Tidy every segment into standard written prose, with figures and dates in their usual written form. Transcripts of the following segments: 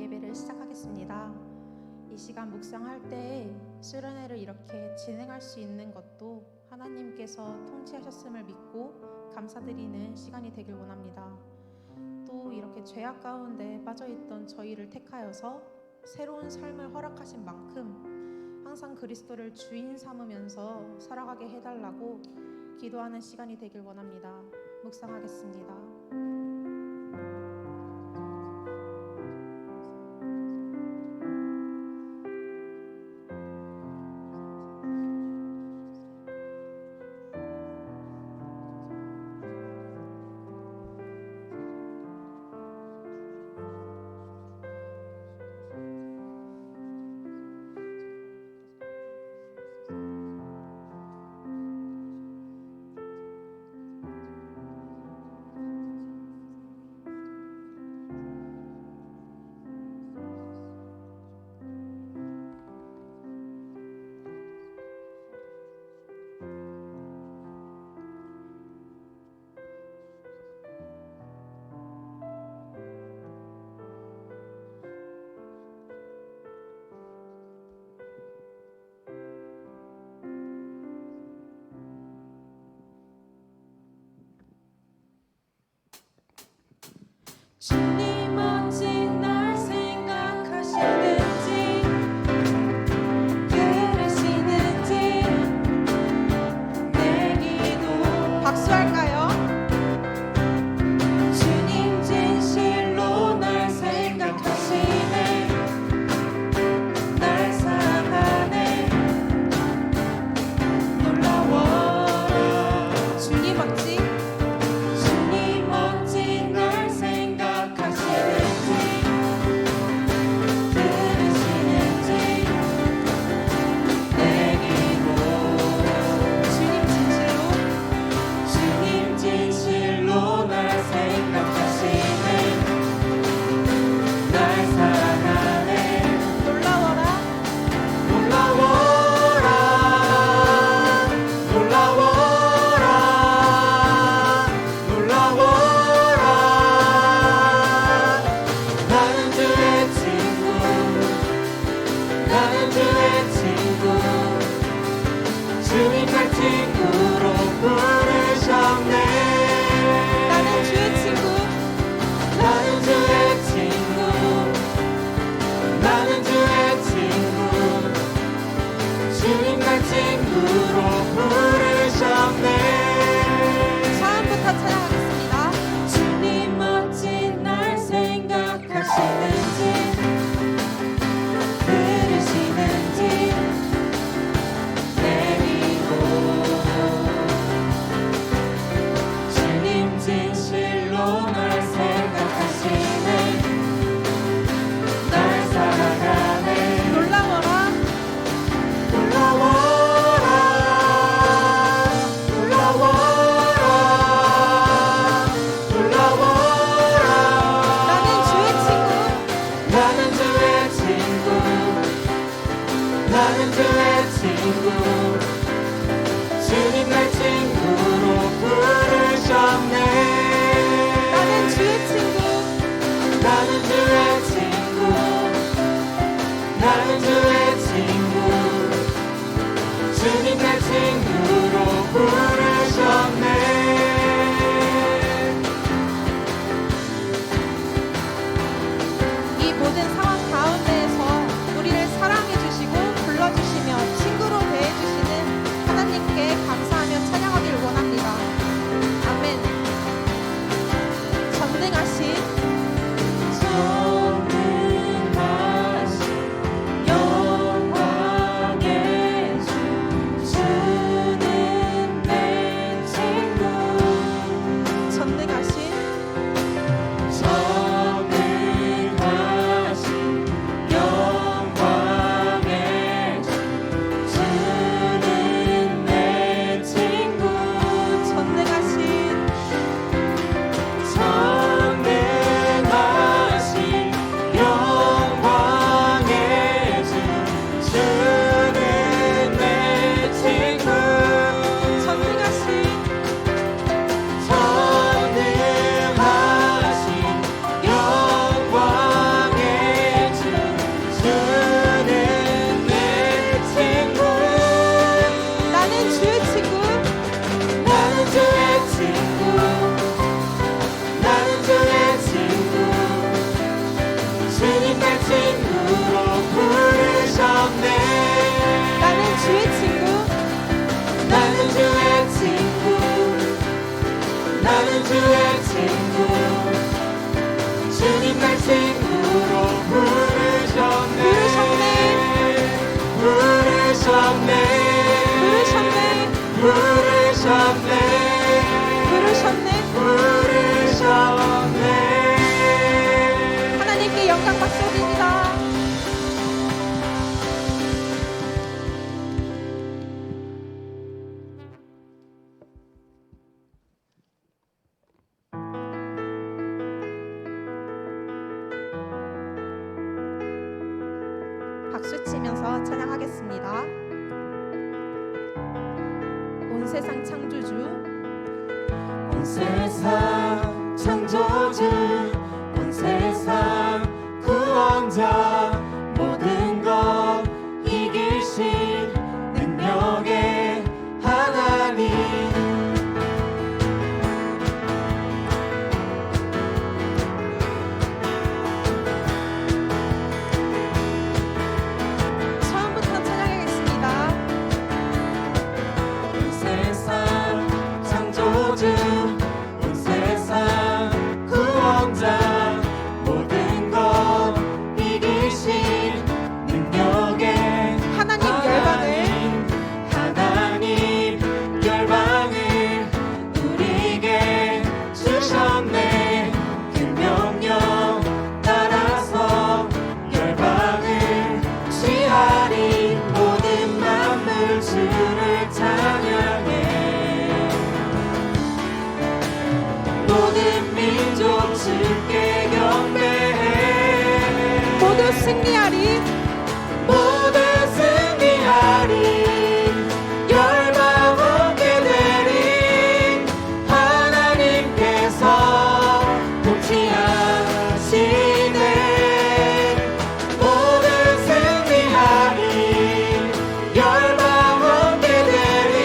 예배를 시작하겠습니다. 이 시간 묵상할 때 수련회를 이렇게 진행할 수 있는 것도 하나님께서 통치하셨음을 믿고 감사드리는 시간이 되길 원합니다. 또 이렇게 죄악 가운데 빠져있던 저희를 택하여서 새로운 삶을 허락하신 만큼 항상 그리스도를 주인 삼으면서 살아가게 해달라고 기도하는 시간이 되길 원합니다. 묵상하겠습니다. 부르셨네. 하나님께 영광 박수 드립니다. 박수 치면서 찬양하겠습니다. 온 세상 창조주, 온 세상 창조주, 온 세상 구원자, 모든 것 이기신 능력의 하나님. 처음부터 찬양하겠습니다. 온 세상 창조주, 온 세상 구원자, 모든 것 이기신 능력의 하나님 열방을 하나님 열방을 우리에게 주셨네. 그 명령 따라서 열방을 취하리. 모든 만물 주를 찬양해. 모든 민족 주께 경배해. 모두 승리하리. 모두 승리하리. 열방 얻게 되리. 하나님께서 통치하시네. 모두 승리하리. 열방 얻게 되리.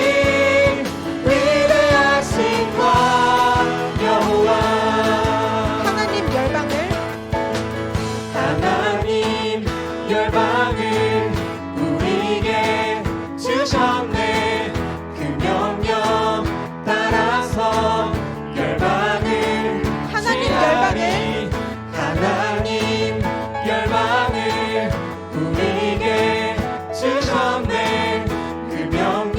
위대하신 왕 여호와. 하나님 열방을 하나님 열방을 우리에게 주셨네. 그 명령 따라서 열방을 하나님 취하리. 하나님 열방을 우리에게 주셨네. 그 명령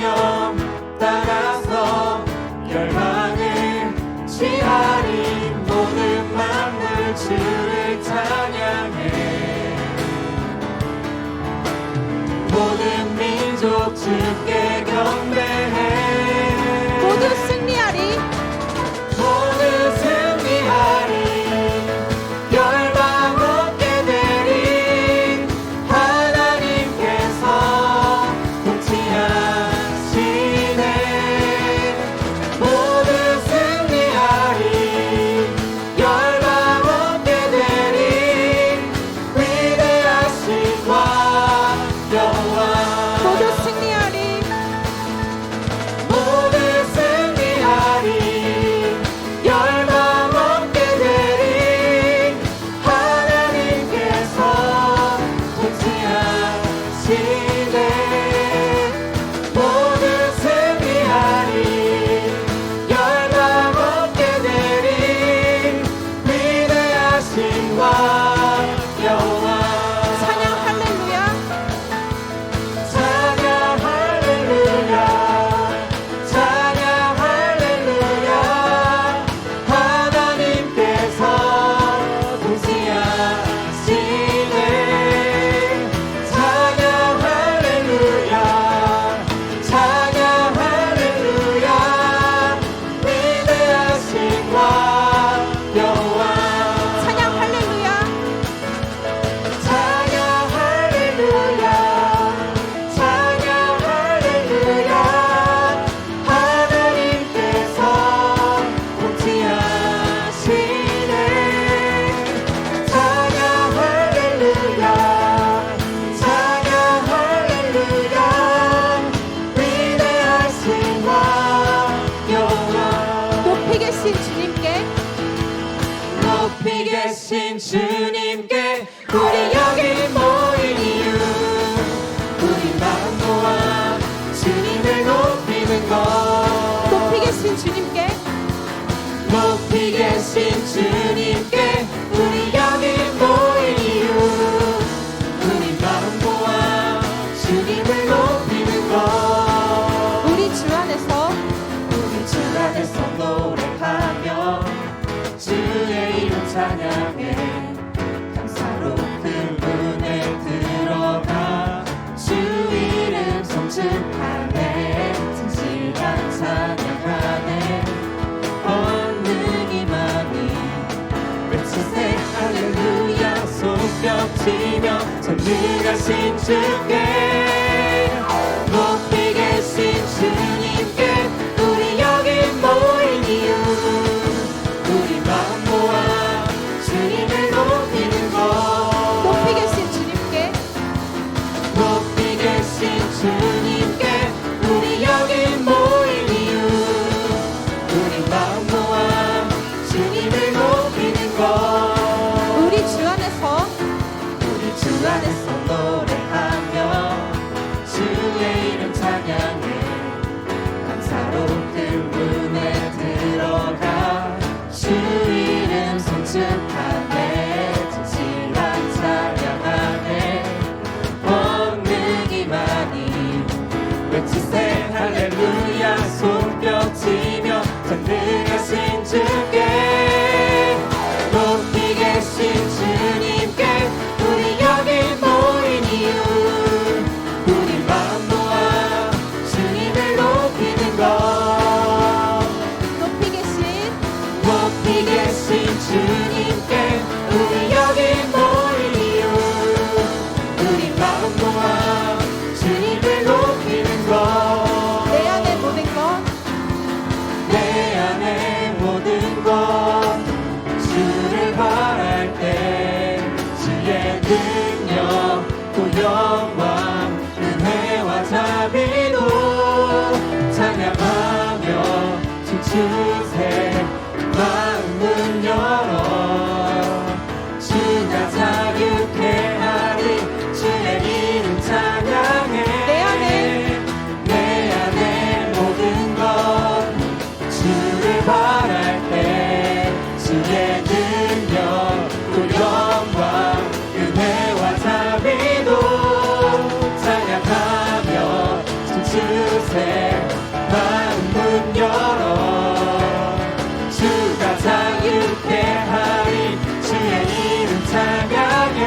따라서 열방을 취하리. 모든 만물 주를 찬양해. 모든 민족 주께 경배해. 모두 승리하리. 모두 승리하리. 열방 얻게 되리. 하나님께서 통치하시네. 모두 승리하리. 열방 얻게 되리. 위대하신 왕 여호와. 모두 승리하리. 모두 승리하리. 열방 얻게 되리. 하나님께서 통치하시네. 모두 승리하리. 열방 얻게 되리. 위대하신 왕 여호와. 찬양 할렐루야. 찬양 할렐루야. 찬양 할렐루야. 하나님께서 통치하시네. 찬양 할렐루야. 찬양 할렐루야. 위대하신 왕 여호와. 찬양 할렐루야. 찬양 할렐루야. 찬양 할렐루야. 하나님께서 통치하시네. 찬양 할렐루야. 찬양 할렐루야. 위대하신 왕 여호와. 높이 계신 주님께 높이 계신 주님께 우리 여기 모인 이유, 우리 마음 모아 주님을 높이는 것. 높이 계신 주님께 높이 계신 주님께 우리 여기 모인 이유, 우리 마음 모아 주님을 높이는 것. 우리 주 안에서 찬양해 감사로 그 문에 들어가 주 이름 송축하네 진실한 찬양하네 권능이 많이 외치세 할렐루야 손뼉치며 전능하신 주께 높이 계신 주님께 우리 여기 모인 이유 우리 마음 모아 주님을 높이는 것 높이 계신 주님께 높이 계신 주님께 우리 여기 모인 이유 우리 마음 모아 주님을 높이는 것 우리 주 안에서 노래하며 주의 이름 찬양해 감사로 그 문에 들어가 주 이름 송축하네 진실한 찬양하네 권능이 많이 외치세 할렐루야 손뼉치며 전능하신 주께 높이 계신 주님께 우리 여기 모인 이유 우리 마음 모아 주님을 높이는 것 높이 계신 주님께 우리 여기 모인 이유 우리 마음 모아 주님을 높이는 것 내 안의 모든 것 내 안의 모든 것 주를 바랄 때 주의 능력 또 영광 은혜와 자비도 찬양하며 춤추세 마음을 열어 주가 자유케 하리 주의 이름 찬양해 내 안의 모든 것 주를 바랄 때 주의 능력 또 영광 은혜와 자비도 찬양하며 춤추세 마음 열어 주가 자유케 하리 주의 이름 찬양해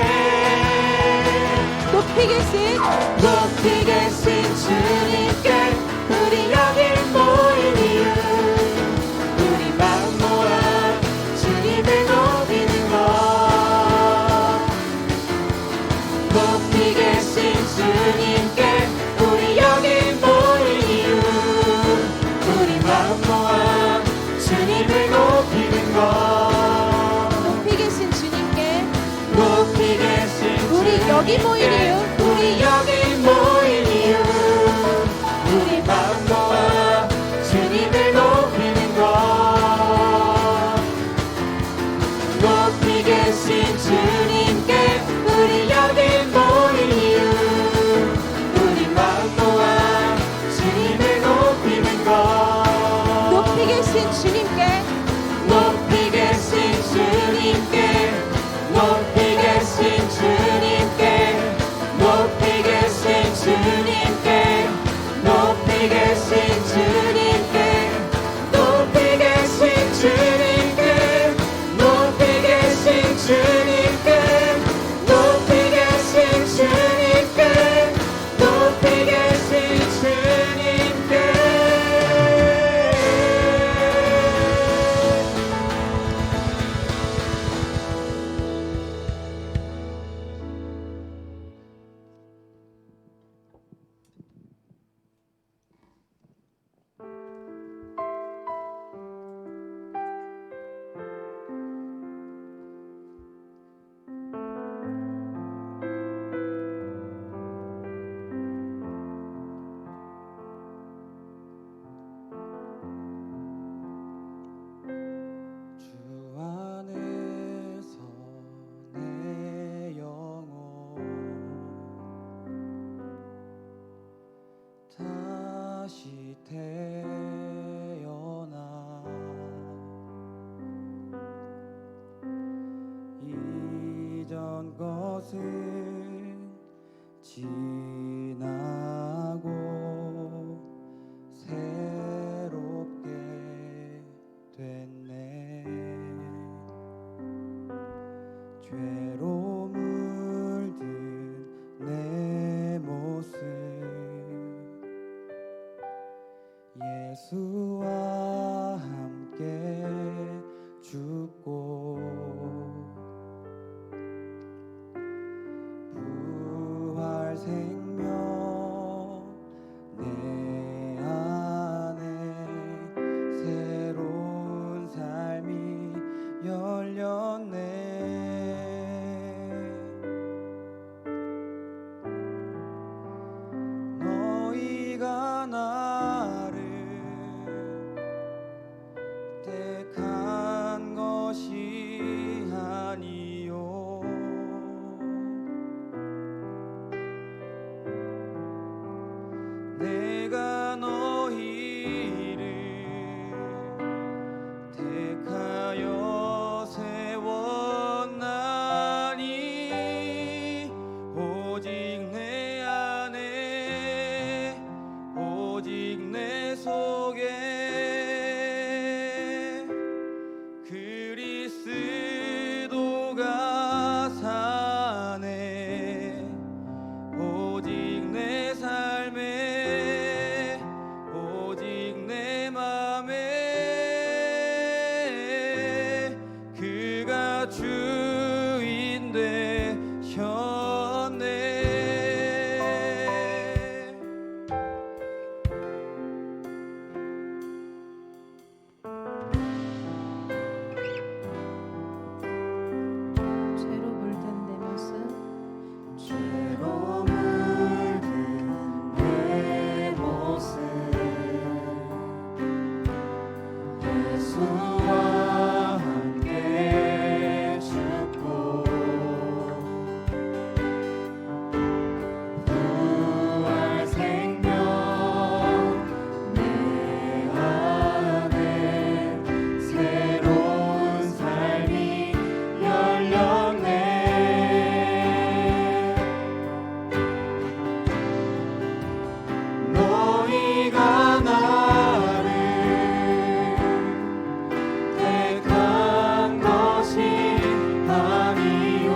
높이 계신 주님께 우리 여기 모인 이유 우리 마음 모아 주님을 높이는 것 높이 계신 주님께 우리 여기 모인 이유 우리 마음 모아 주님을 높이는 것 높이 계신 주님께 높이 계신 우리 여기 모인 이유 우리 여기 모인 이유 우리 마음 모아 주님을 높이는 것 높이 계신 주님께 우리 여기 모인 이유 우리 마음 모아 주님을 높이는 것 높이 계신 주님께 높이 계신 주님께 높이 계신 주님께 높이 계신 주님께 높이 계신 주님께 높이 계신 주님께 높이 계신 주님께 높이 계신 주님께 높이 계신 주님께 주 안에서 내 영혼 다시 태어나 이전 것은 지나고 새롭게 됐네 예수와 함께 죽고 부활 생명 내 안에 새로운 삶이 열렸네. 너희가 나를 택한 것이 아니요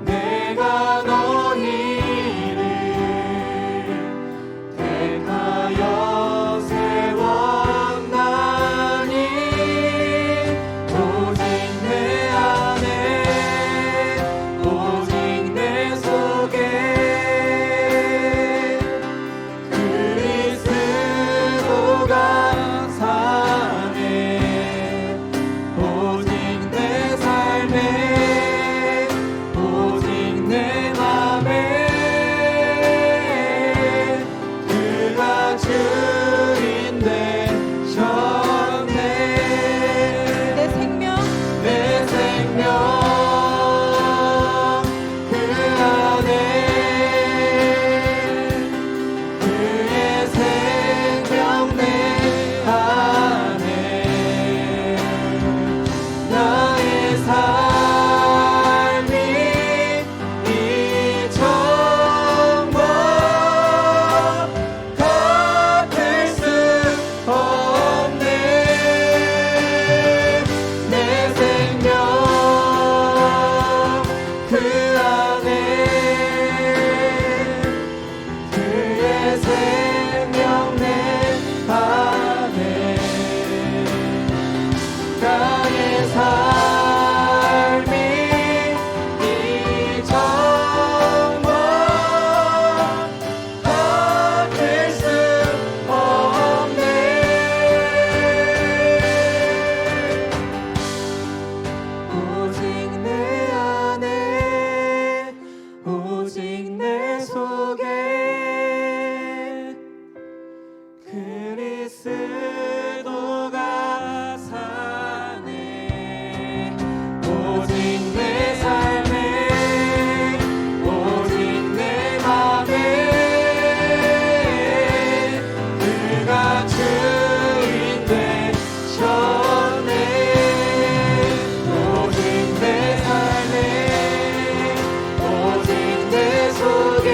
내가 너희를 택하여 세웠나니 오직 내 안에 오직 내 속에 그리스도가 사네. 오직 내 삶에 오직 내 맘에 그가 주인 되셨네. 내 생명 내 생명 그 안에 그의 생명 내 안에 나의 삶이 이전과 같을 수 없네. 내 생명 그 안에 그의 생명 내 안에 나의 삶이 이전과 같을 수 없네. 오직 내 안에 오직 내 속에 그리스도가 사네. 오직 내 삶에 오직 내 맘에 그가 주인 되셨네. 오직 내 삶에 오직 내 속에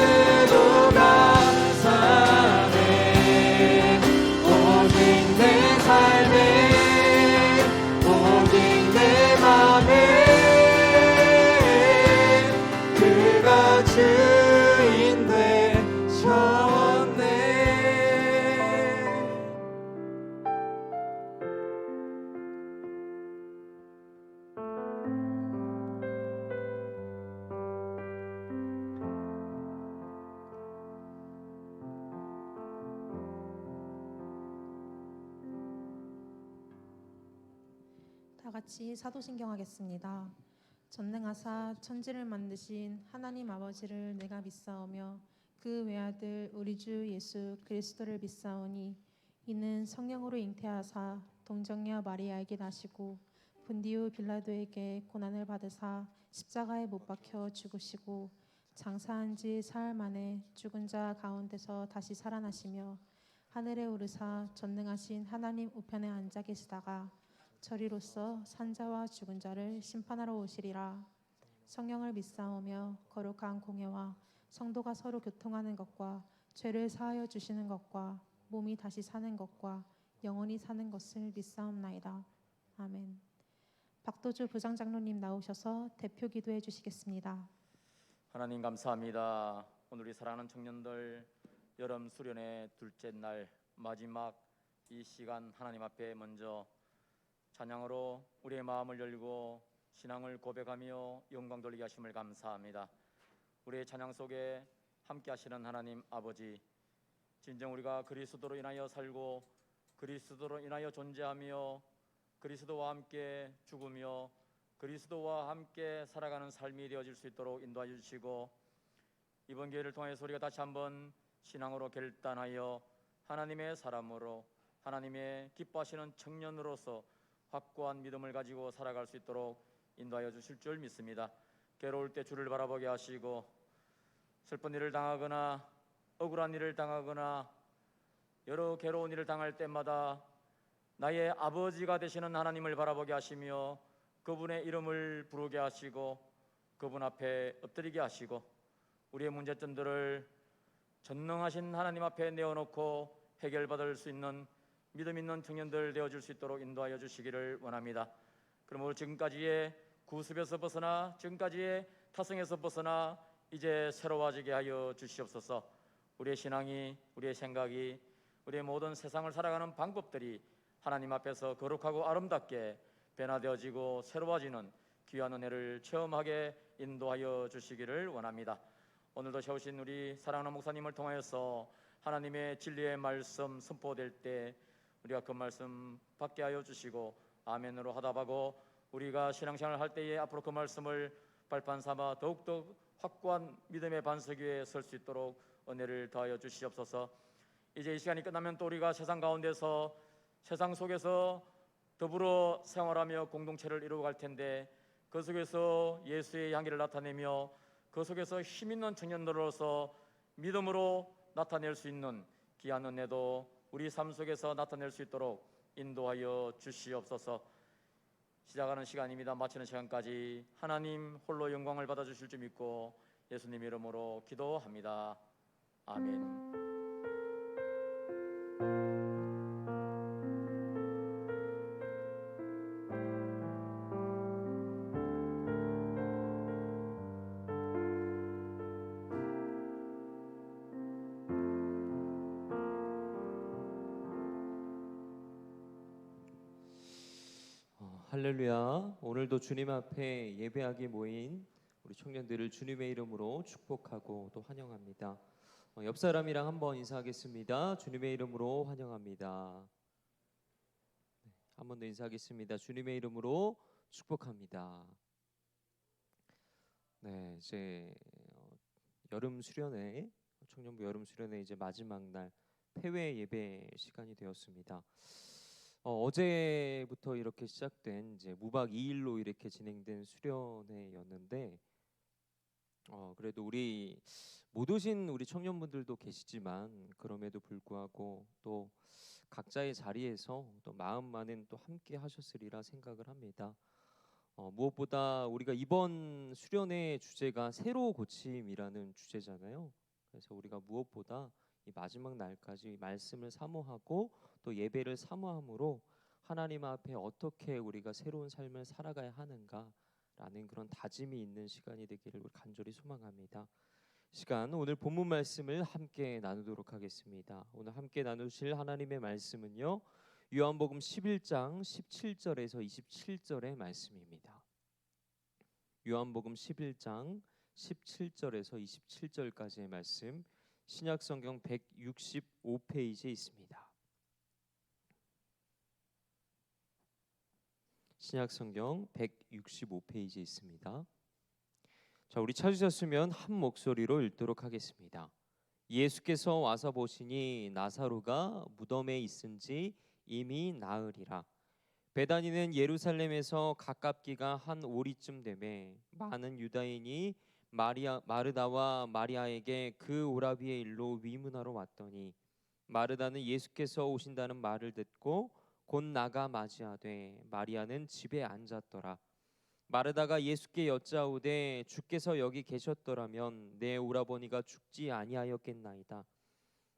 그리스도가 사네. 오직 내 삶에 오직 내 맘에 그가 주인 되셨네. 다 같이 사도신경 하겠습니다. 전능하사 천지를 만드신 하나님 아버지를 내가 믿사오며 그 외아들 우리 주 예수 그리스도를 믿사오니 이는 성령으로 잉태하사 동정녀 마리아에게 나시고 본디오 빌라도에게 고난을 받으사 십자가에 못 박혀 죽으시고 장사한 지 사흘 만에 죽은 자 가운데서 다시 살아나시며 하늘에 오르사 전능하신 하나님 우편에 앉아 계시다가 저리로서 산자와 죽은 자를 심판하러 오시리라. 성령을 믿사오며 거룩한 공예와 성도가 서로 교통하는 것과 죄를 사하여 주시는 것과 몸이 다시 사는 것과 영원히 사는 것을 믿사옵나이다. 아멘. 박도주 부장장로님 나오셔서 대표 기도해 주시겠습니다. 하나님 감사합니다. 오늘 우리 사랑하는 청년들 여름 수련의 둘째 날 마지막 이 시간 하나님 앞에 먼저 찬양으로 우리의 마음을 열고 신앙을 고백하며 영광 돌리게 하심을 감사합니다. 우리의 찬양 속에 함께 하시는 하나님 아버지, 진정 우리가 그리스도로 인하여 살고 그리스도로 인하여 존재하며 그리스도와 함께 죽으며 그리스도와 함께 살아가는 삶이 되어질 수 있도록 인도하여 주시고, 이번 기회를 통해서 우리가 다시 한번 신앙으로 결단하여 하나님의 사람으로, 하나님의 기뻐하시는 청년으로서 확고한 믿음을 가지고 살아갈 수 있도록 인도하여 주실 줄 믿습니다. 괴로울 때 주를 바라보게 하시고, 슬픈 일을 당하거나 억울한 일을 당하거나 여러 괴로운 일을 당할 때마다 나의 아버지가 되시는 하나님을 바라보게 하시며 그분의 이름을 부르게 하시고 그분 앞에 엎드리게 하시고, 우리의 문제점들을 전능하신 하나님 앞에 내어놓고 해결받을 수 있는 믿음 있는 청년들 되어줄 수 있도록 인도하여 주시기를 원합니다. 그러므로 지금까지의 구습에서 벗어나, 지금까지의 타성에서 벗어나 이제 새로워지게 하여 주시옵소서. 우리의 신앙이, 우리의 생각이, 우리의 모든 세상을 살아가는 방법들이 하나님 앞에서 거룩하고 아름답게 변화되어지고 새로워지는 귀한 은혜를 체험하게 인도하여 주시기를 원합니다. 오늘도 세우신 우리 사랑하는 목사님을 통하여서 하나님의 진리의 말씀 선포될 때 우리가 그 말씀 받게 하여 주시고 아멘으로 화답하고, 우리가 신앙생활을 할 때에 앞으로 그 말씀을 발판 삼아 더욱더 확고한 믿음의 반석 위에 설 수 있도록 은혜를 더하여 주시옵소서. 이제 이 시간이 끝나면 또 우리가 세상 가운데서, 세상 속에서 더불어 생활하며 공동체를 이루어갈 텐데, 그 속에서 예수의 향기를 나타내며 그 속에서 힘있는 청년들로서 믿음으로 나타낼 수 있는 귀한 은혜도 우리 삶 속에서 나타낼 수 있도록 인도하여 주시옵소서. 시작하는 시간입니다. 마치는 시간까지 하나님 홀로 영광을 받아주실 줄 믿고 예수님 이름으로 기도합니다. 아멘. 할렐루야. 오늘도 주님 앞에 예배하기 모인 우리 청년들을 주님의 이름으로 축복하고 또 환영합니다. 옆 사람이랑 한번 인사하겠습니다. 주님의 이름으로 환영합니다. 한 번 더 인사하겠습니다. 주님의 이름으로 축복합니다. 네, 이제 여름 수련회, 청년부 여름 수련회 이제 마지막 날 폐회 예배 시간이 되었습니다. 어제부터 이렇게 시작된 이제 무박 2일로 이렇게 진행된 수련회였는데, 그래도 우리 못 오신 우리 청년분들도 계시지만 그럼에도 불구하고 또 각자의 자리에서 또 마음만은 또 함께 하셨으리라 생각을 합니다. 무엇보다 우리가 이번 수련회 주제가 새로 고침이라는 주제잖아요. 그래서 우리가 무엇보다 이 마지막 날까지 말씀을 사모하고 또 예배를 사모함으로 하나님 앞에 어떻게 우리가 새로운 삶을 살아가야 하는가라는 그런 다짐이 있는 시간이 되기를 간절히 소망합니다. 시간, 오늘 본문 말씀을 함께 나누도록 하겠습니다. 오늘 함께 나누실 하나님의 말씀은요, 요한복음 11장 17절에서 27절의 말씀입니다. 요한복음 11장 17절에서 27절까지의 말씀, 신약성경 165페이지에 있습니다. 신약성경 165페이지에 있습니다. 자, 우리 찾으셨으면 한 목소리로 읽도록 하겠습니다. 예수께서 와서 보시니 나사로가 무덤에 있은지 이미 나으리라. 베다니는 예루살렘에서 가깝기가 한 오리쯤 되매 많은 유다인이 마르다와 마리아에게 그 오라비의 일로 위문하러 왔더니, 마르다는 예수께서 오신다는 말을 듣고 곧 나가 맞이하되 마리아는 집에 앉았더라. 마르다가 예수께 여짜오되 주께서 여기 계셨더라면 내 오라버니가 죽지 아니하였겠나이다.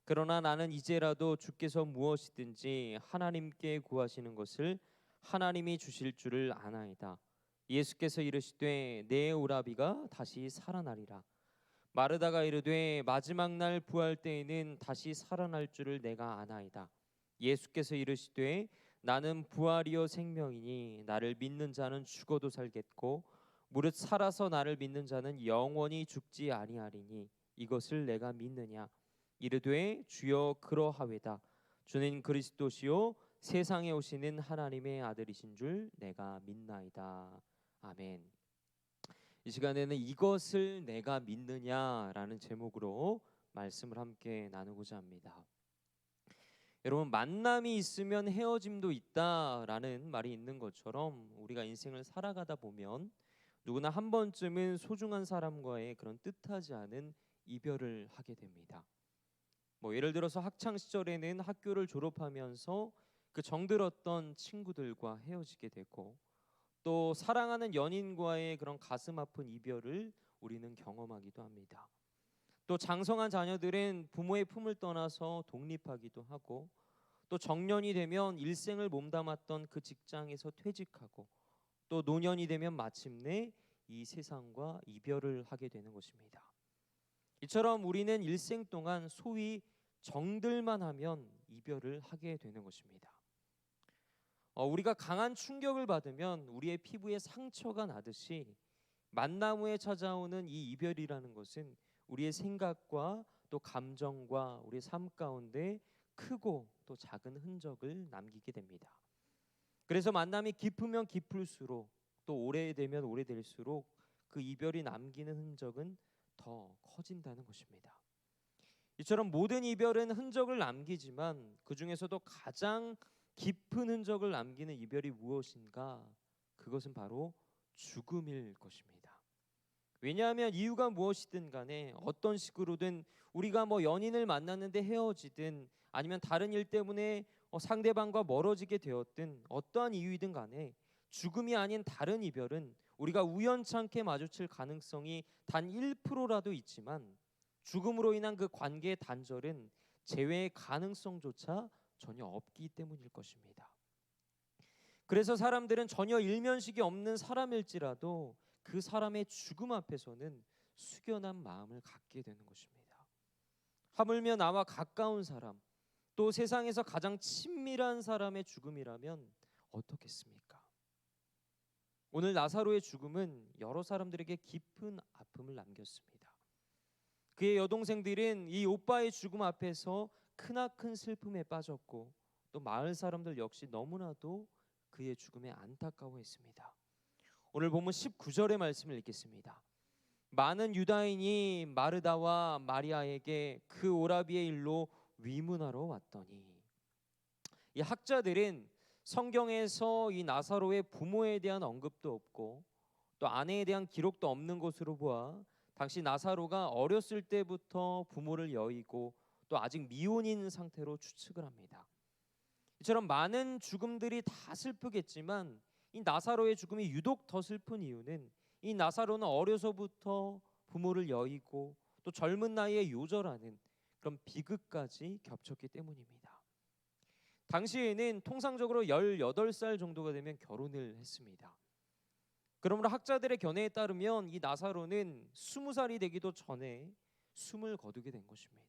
그러나 나는 이제라도 주께서 무엇이든지 하나님께 구하시는 것을 하나님이 주실 줄을 아나이다. 예수께서 이르시되 내 오라비가 다시 살아나리라. 마르다가 이르되 마지막 날 부활 때에는 다시 살아날 줄을 내가 아나이다. 예수께서 이르시되 나는 부활이요 생명이니 나를 믿는 자는 죽어도 살겠고 무릇 살아서 나를 믿는 자는 영원히 죽지 아니하리니 이것을 내가 믿느냐. 이르되 주여 그러하외다. 주는 그리스도시요 세상에 오시는 하나님의 아들이신 줄 내가 믿나이다. 아멘. 이 시간에는 이것을 내가 믿느냐라는 제목으로 말씀을 함께 나누고자 합니다. 여러분, 만남이 있으면 헤어짐도 있다라는 말이 있는 것처럼 우리가 인생을 살아가다 보면 누구나 한 번쯤은 소중한 사람과의 그런 뜻하지 않은 이별을 하게 됩니다. 예를 들어서 학창 시절에는 학교를 졸업하면서 그 정들었던 친구들과 헤어지게 되고, 또 사랑하는 연인과의 그런 가슴 아픈 이별을 우리는 경험하기도 합니다. 또 장성한 자녀들은 부모의 품을 떠나서 독립하기도 하고, 또 정년이 되면 일생을 몸담았던 그 직장에서 퇴직하고, 또 노년이 되면 마침내 이 세상과 이별을 하게 되는 것입니다. 이처럼 우리는 일생 동안 소위 정들만 하면 이별을 하게 되는 것입니다. 우리가 강한 충격을 받으면 우리의 피부에 상처가 나듯이 만남 후에 찾아오는 이 이별이라는 것은 우리의 생각과 또 감정과 우리의 삶 가운데 크고 또 작은 흔적을 남기게 됩니다. 그래서 만남이 깊으면 깊을수록, 또 오래되면 오래될수록 그 이별이 남기는 흔적은 더 커진다는 것입니다. 이처럼 모든 이별은 흔적을 남기지만 그 중에서도 가장 깊은 흔적을 남기는 이별이 무엇인가? 그것은 바로 죽음일 것입니다. 왜냐하면 이유가 무엇이든 간에 어떤 식으로든 우리가 연인을 만났는데 헤어지든 아니면 다른 일 때문에 상대방과 멀어지게 되었든 어떠한 이유이든 간에 죽음이 아닌 다른 이별은 우리가 우연찮게 마주칠 가능성이 단 1%라도 있지만 죽음으로 인한 그 관계의 단절은 재회의 가능성조차 전혀 없기 때문일 것입니다. 그래서 사람들은 전혀 일면식이 없는 사람일지라도 그 사람의 죽음 앞에서는 숙연한 마음을 갖게 되는 것입니다. 하물며 나와 가까운 사람, 또 세상에서 가장 친밀한 사람의 죽음이라면 어떻겠습니까? 오늘 나사로의 죽음은 여러 사람들에게 깊은 아픔을 남겼습니다. 그의 여동생들은 이 오빠의 죽음 앞에서 크나큰 슬픔에 빠졌고, 또 마을 사람들 역시 너무나도 그의 죽음에 안타까워했습니다. 오늘 본문 19절의 말씀을 읽겠습니다. 많은 유다인이 마르다와 마리아에게 그 오라비의 일로 위문하러 왔더니, 이 학자들은 성경에서 이 나사로의 부모에 대한 언급도 없고 또 아내에 대한 기록도 없는 것으로 보아 당시 나사로가 어렸을 때부터 부모를 여의고 또 아직 미혼인 상태로 추측을 합니다. 이처럼 많은 죽음들이 다 슬프겠지만 이 나사로의 죽음이 유독 더 슬픈 이유는 이 나사로는 어려서부터 부모를 여의고 또 젊은 나이에 요절하는 그런 비극까지 겹쳤기 때문입니다. 당시에는 통상적으로 18살 정도가 되면 결혼을 했습니다. 그러므로 학자들의 견해에 따르면 이 나사로는 20살이 되기도 전에 숨을 거두게 된 것입니다.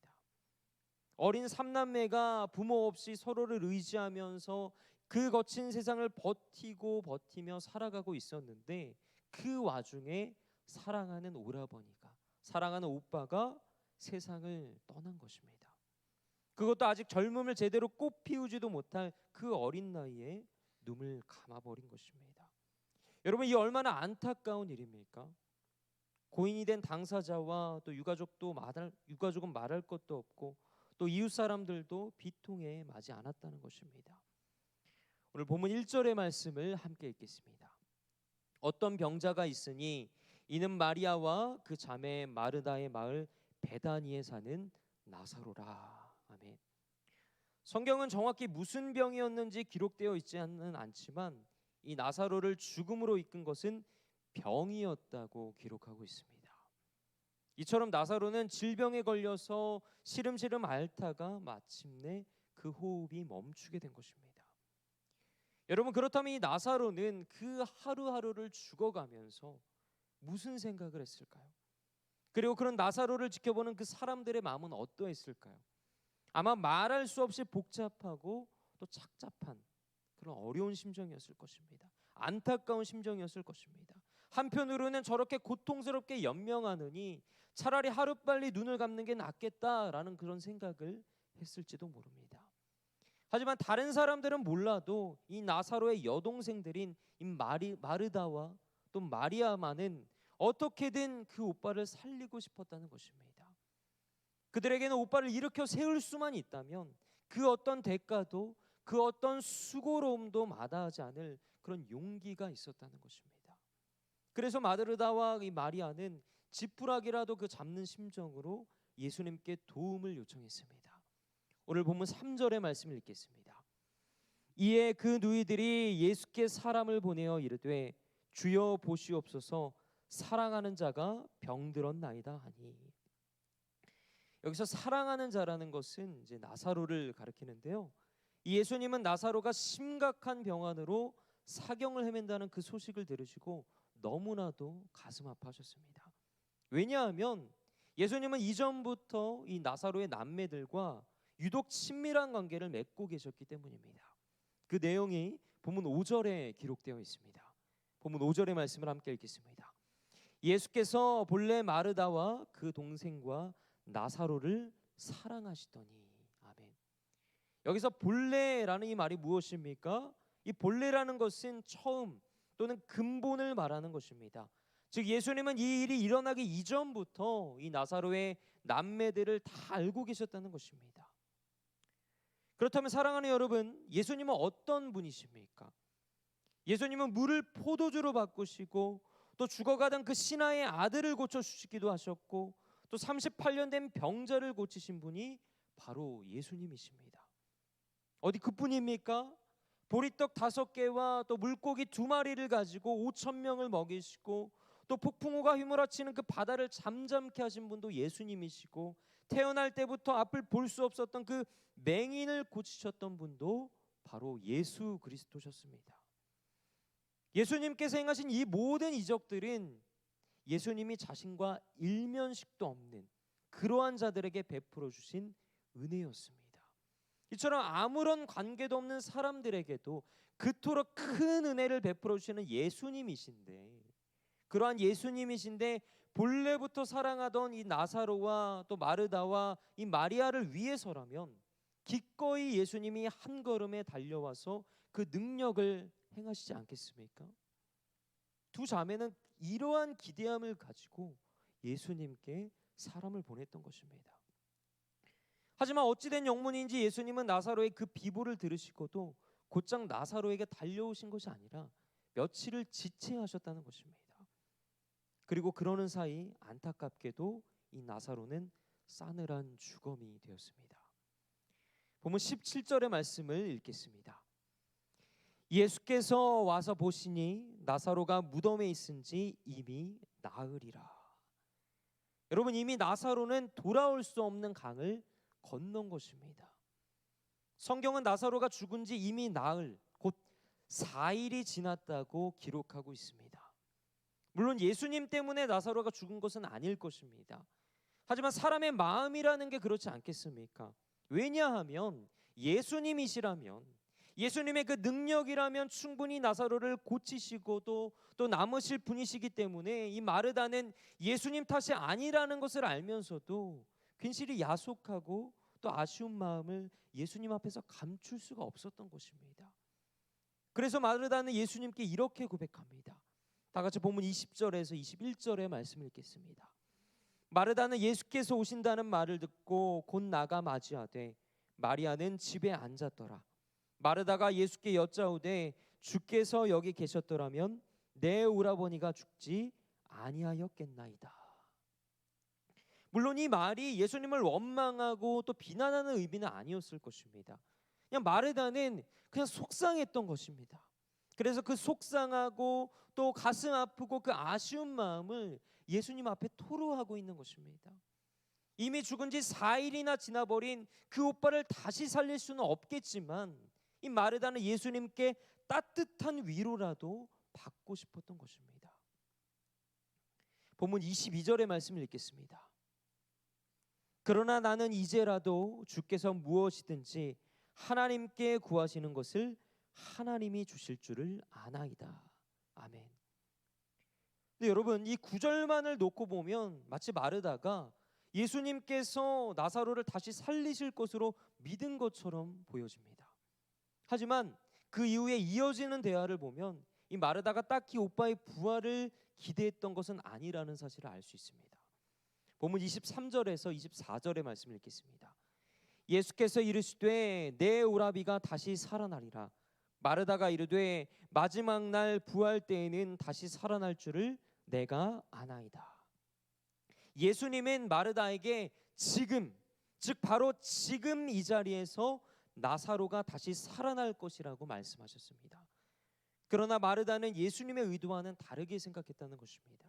어린 삼남매가 부모 없이 서로를 의지하면서 그 거친 세상을 버티며 살아가고 있었는데, 그 와중에 사랑하는 오라버니가, 사랑하는 오빠가 세상을 떠난 것입니다. 그것도 아직 젊음을 제대로 꽃 피우지도 못할 그 어린 나이에 눈을 감아버린 것입니다. 여러분, 이 얼마나 안타까운 일입니까? 고인이 된 당사자와 또 유가족은 말할 것도 없고 또 이웃 사람들도 비통에 마지 않았다는 것입니다. 오늘 본문 1절의 말씀을 함께 읽겠습니다. 어떤 병자가 있으니 이는 마리아와 그 자매 마르다의 마을 베다니에 사는 나사로라. 아멘. 성경은 정확히 무슨 병이었는지 기록되어 있지는 않지만 이 나사로를 죽음으로 이끈 것은 병이었다고 기록하고 있습니다. 이처럼 나사로는 질병에 걸려서 시름시름 앓다가 마침내 그 호흡이 멈추게 된 것입니다. 여러분, 그렇다면 이 나사로는 그 하루하루를 죽어가면서 무슨 생각을 했을까요? 그리고 그런 나사로를 지켜보는 그 사람들의 마음은 어떠했을까요? 아마 말할 수 없이 복잡하고 또 착잡한 그런 어려운 심정이었을 것입니다. 안타까운 심정이었을 것입니다. 한편으로는 저렇게 고통스럽게 연명하느니 차라리 하루빨리 눈을 감는 게 낫겠다라는 그런 생각을 했을지도 모릅니다. 하지만 다른 사람들은 몰라도 이 나사로의 여동생들인 이 마르다와 또 마리아만은 어떻게든 그 오빠를 살리고 싶었다는 것입니다. 그들에게는 오빠를 일으켜 세울 수만 있다면 그 어떤 대가도 그 어떤 수고로움도 마다하지 않을 그런 용기가 있었다는 것입니다. 그래서 마르다와 이 마리아는 지푸라기라도 그 잡는 심정으로 예수님께 도움을 요청했습니다. 오늘 본문 3절의 말씀을 읽겠습니다. 이에 그 누이들이 예수께 사람을 보내어 이르되 주여 보시옵소서 사랑하는 자가 병들었나이다 하니, 여기서 사랑하는 자라는 것은 이제 나사로를 가리키는데요. 예수님은 나사로가 심각한 병환으로 사경을 헤맨다는 그 소식을 들으시고 너무나도 가슴 아파하셨습니다. 왜냐하면 예수님은 이전부터 이 나사로의 남매들과 유독 친밀한 관계를 맺고 계셨기 때문입니다. 그 내용이 본문 5절에 기록되어 있습니다. 본문 5절의 말씀을 함께 읽겠습니다. 예수께서 본래 마르다와 그 동생과 나사로를 사랑하시더니. 아멘. 여기서 본래라는 이 말이 무엇입니까? 이 본래라는 것은 처음 또는 근본을 말하는 것입니다. 즉 예수님은 이 일이 일어나기 이전부터 이 나사로의 남매들을 다 알고 계셨다는 것입니다. 그렇다면 사랑하는 여러분, 예수님은 어떤 분이십니까? 예수님은 물을 포도주로 바꾸시고 또 죽어가던 그 신하의 아들을 고쳐주시기도 하셨고 또 38년 된 병자를 고치신 분이 바로 예수님이십니다. 어디 그뿐입니까? 보리떡 5개와 또 물고기 2마리를 가지고 5,000명을 먹이시고 또 폭풍우가 휘몰아치는 그 바다를 잠잠케 하신 분도 예수님이시고 태어날 때부터 앞을 볼 수 없었던 그 맹인을 고치셨던 분도 바로 예수 그리스도셨습니다. 예수님께서 행하신 이 모든 이적들은 예수님이 자신과 일면식도 없는 그러한 자들에게 베풀어 주신 은혜였습니다. 이처럼 아무런 관계도 없는 사람들에게도 그토록 큰 은혜를 베풀어 주시는 예수님이신데, 그러한 예수님이신데 본래부터 사랑하던 이 나사로와 또 마르다와 이 마리아를 위해서라면 기꺼이 예수님이 한 걸음에 달려와서 그 능력을 행하시지 않겠습니까? 두 자매는 이러한 기대함을 가지고 예수님께 사람을 보냈던 것입니다. 하지만 어찌된 영문인지 예수님은 나사로의 그 비보를 들으시고도 곧장 나사로에게 달려오신 것이 아니라 며칠을 지체하셨다는 것입니다. 그리고 그러는 사이 안타깝게도 이 나사로는 싸늘한 주검이 되었습니다. 본문 17절의 말씀을 읽겠습니다. 예수께서 와서 보시니 나사로가 무덤에 있은지 이미 나으리라. 여러분, 이미 나사로는 돌아올 수 없는 강을 건넌 것입니다. 성경은 나사로가 죽은 지 이미 나흘, 곧 4일이 지났다고 기록하고 있습니다. 물론 예수님 때문에 나사로가 죽은 것은 아닐 것입니다. 하지만 사람의 마음이라는 게 그렇지 않겠습니까? 왜냐하면 예수님이시라면, 예수님의 그 능력이라면 충분히 나사로를 고치시고도 또 남으실 분이시기 때문에 이 마르다는 예수님 탓이 아니라는 것을 알면서도 괜시리 야속하고 또 아쉬운 마음을 예수님 앞에서 감출 수가 없었던 것입니다. 그래서 마르다는 예수님께 이렇게 고백합니다. 다 같이 본문 20절에서 21절의 말씀을 읽겠습니다. 마르다는 예수께서 오신다는 말을 듣고 곧 나가 맞이하되 마리아는 집에 앉았더라. 마르다가 예수께 여짜오되 주께서 여기 계셨더라면 내 오라버니가 죽지 아니하였겠나이다. 물론 이 말이 예수님을 원망하고 또 비난하는 의미는 아니었을 것입니다. 그냥 마르다는 그냥 속상했던 것입니다. 그래서 그 속상하고 또 가슴 아프고 그 아쉬운 마음을 예수님 앞에 토로하고 있는 것입니다. 이미 죽은 지 4일이나 지나버린 그 오빠를 다시 살릴 수는 없겠지만 이 마르다는 예수님께 따뜻한 위로라도 받고 싶었던 것입니다. 본문 22절의 말씀을 읽겠습니다. 그러나 나는 이제라도 주께서 무엇이든지 하나님께 구하시는 것을 하나님이 주실 줄을 아나이다. 아멘. 근데 여러분, 이 9절만을 놓고 보면 마치 마르다가 예수님께서 나사로를 다시 살리실 것으로 믿은 것처럼 보여집니다. 하지만 그 이후에 이어지는 대화를 보면 이 마르다가 딱히 오빠의 부활을 기대했던 것은 아니라는 사실을 알 수 있습니다. 본문 23절에서 24절의 말씀을 읽겠습니다. 예수께서 이르시되 내 오라비가 다시 살아나리라. 마르다가 이르되 마지막 날 부활 때에는 다시 살아날 줄을 내가 아나이다. 예수님은 마르다에게 지금, 즉 바로 지금 이 자리에서 나사로가 다시 살아날 것이라고 말씀하셨습니다. 그러나 마르다는 예수님의 의도와는 다르게 생각했다는 것입니다.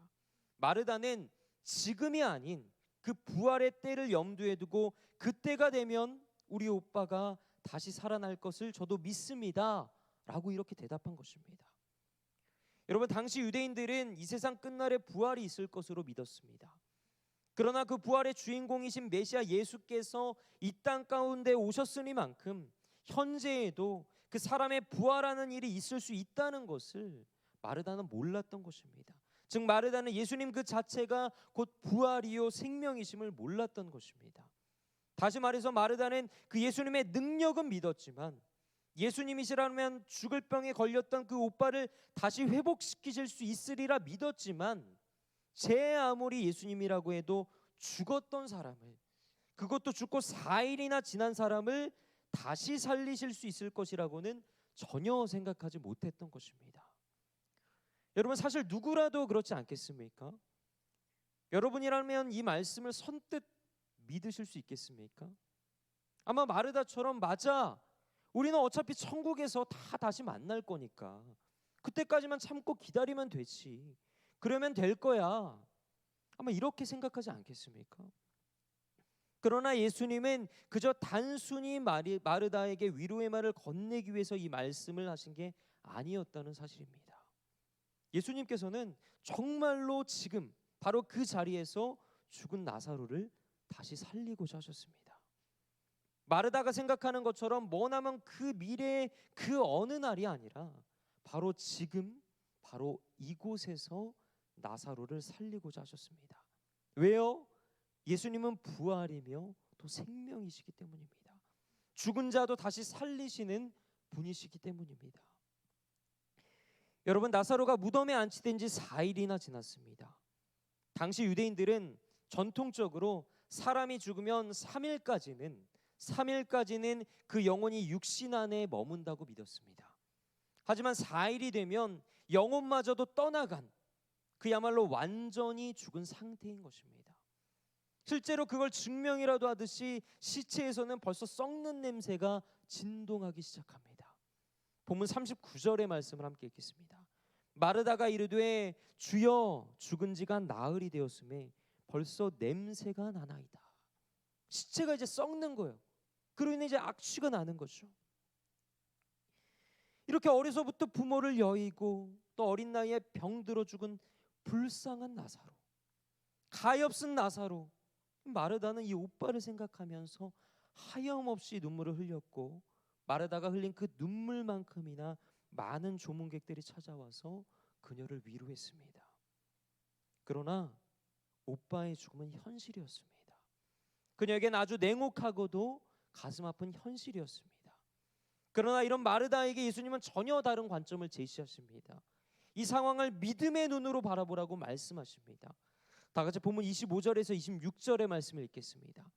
마르다는 지금이 아닌 그 부활의 때를 염두에 두고 그때가 되면 우리 오빠가 다시 살아날 것을 저도 믿습니다 라고 이렇게 대답한 것입니다. 여러분, 당시 유대인들은 이 세상 끝날에 부활이 있을 것으로 믿었습니다. 그러나 그 부활의 주인공이신 메시아 예수께서 이 땅 가운데 오셨으니만큼 현재에도 그 사람의 부활하는 일이 있을 수 있다는 것을 마르다는 몰랐던 것입니다. 즉 마르다는 예수님 그 자체가 곧 부활이요 생명이심을 몰랐던 것입니다. 다시 말해서 마르다는 그 예수님의 능력은 믿었지만 예수님이시라면 죽을 병에 걸렸던 그 오빠를 다시 회복시키실 수 있으리라 믿었지만 제 아무리 예수님이라고 해도 죽었던 사람을, 그것도 죽고 4일이나 지난 사람을 다시 살리실 수 있을 것이라고는 전혀 생각하지 못했던 것입니다. 여러분, 사실 누구라도 그렇지 않겠습니까? 여러분이라면 이 말씀을 선뜻 믿으실 수 있겠습니까? 아마 마르다처럼 맞아, 우리는 어차피 천국에서 다 다시 만날 거니까 그때까지만 참고 기다리면 되지, 그러면 될 거야, 아마 이렇게 생각하지 않겠습니까? 그러나 예수님은 그저 단순히 마르다에게 위로의 말을 건네기 위해서 이 말씀을 하신 게 아니었다는 사실입니다. 예수님께서는 정말로 지금 바로 그 자리에서 죽은 나사로를 다시 살리고자 하셨습니다. 마르다가 생각하는 것처럼 머나먼 그 미래의 그 어느 날이 아니라 바로 지금, 바로 이곳에서 나사로를 살리고자 하셨습니다. 왜요? 예수님은 부활이며 또 생명이시기 때문입니다. 죽은 자도 다시 살리시는 분이시기 때문입니다. 여러분, 나사로가 무덤에 안치된 지 4일이나 지났습니다. 당시 유대인들은 전통적으로 사람이 죽으면 3일까지는 그 영혼이 육신 안에 머문다고 믿었습니다. 하지만 4일이 되면 영혼마저도 떠나간, 그야말로 완전히 죽은 상태인 것입니다. 실제로 그걸 증명이라도 하듯이 시체에서는 벌써 썩는 냄새가 진동하기 시작합니다. 본문 39절의 말씀을 함께 읽겠습니다. 마르다가 이르되 주여 죽은 지가 나흘이 되었음에 벌써 냄새가 나나이다. 시체가 이제 썩는 거예요. 그로 인해 이제 악취가 나는 거죠. 이렇게 어려서부터 부모를 여의고 또 어린 나이에 병들어 죽은 불쌍한 나사로, 가엾은 나사로, 마르다는 이 오빠를 생각하면서 하염없이 눈물을 흘렸고 마르다가 흘린 그 눈물만큼이나 많은 조문객들이 찾아와서 그녀를 위로했습니다. 그러나 오빠의 죽음은 현실이었습니다. 그녀에겐 아주 냉혹하고도 가슴 아픈 현실이었습니다. 그러나 이런 마르다에게 예수님은 전혀 다른 관점을 제시하십니다. 이 상황을 믿음의 눈으로 바라보라고 말씀하십니다. 다 같이 본문 25절에서 26절의 말씀을 읽겠습니다.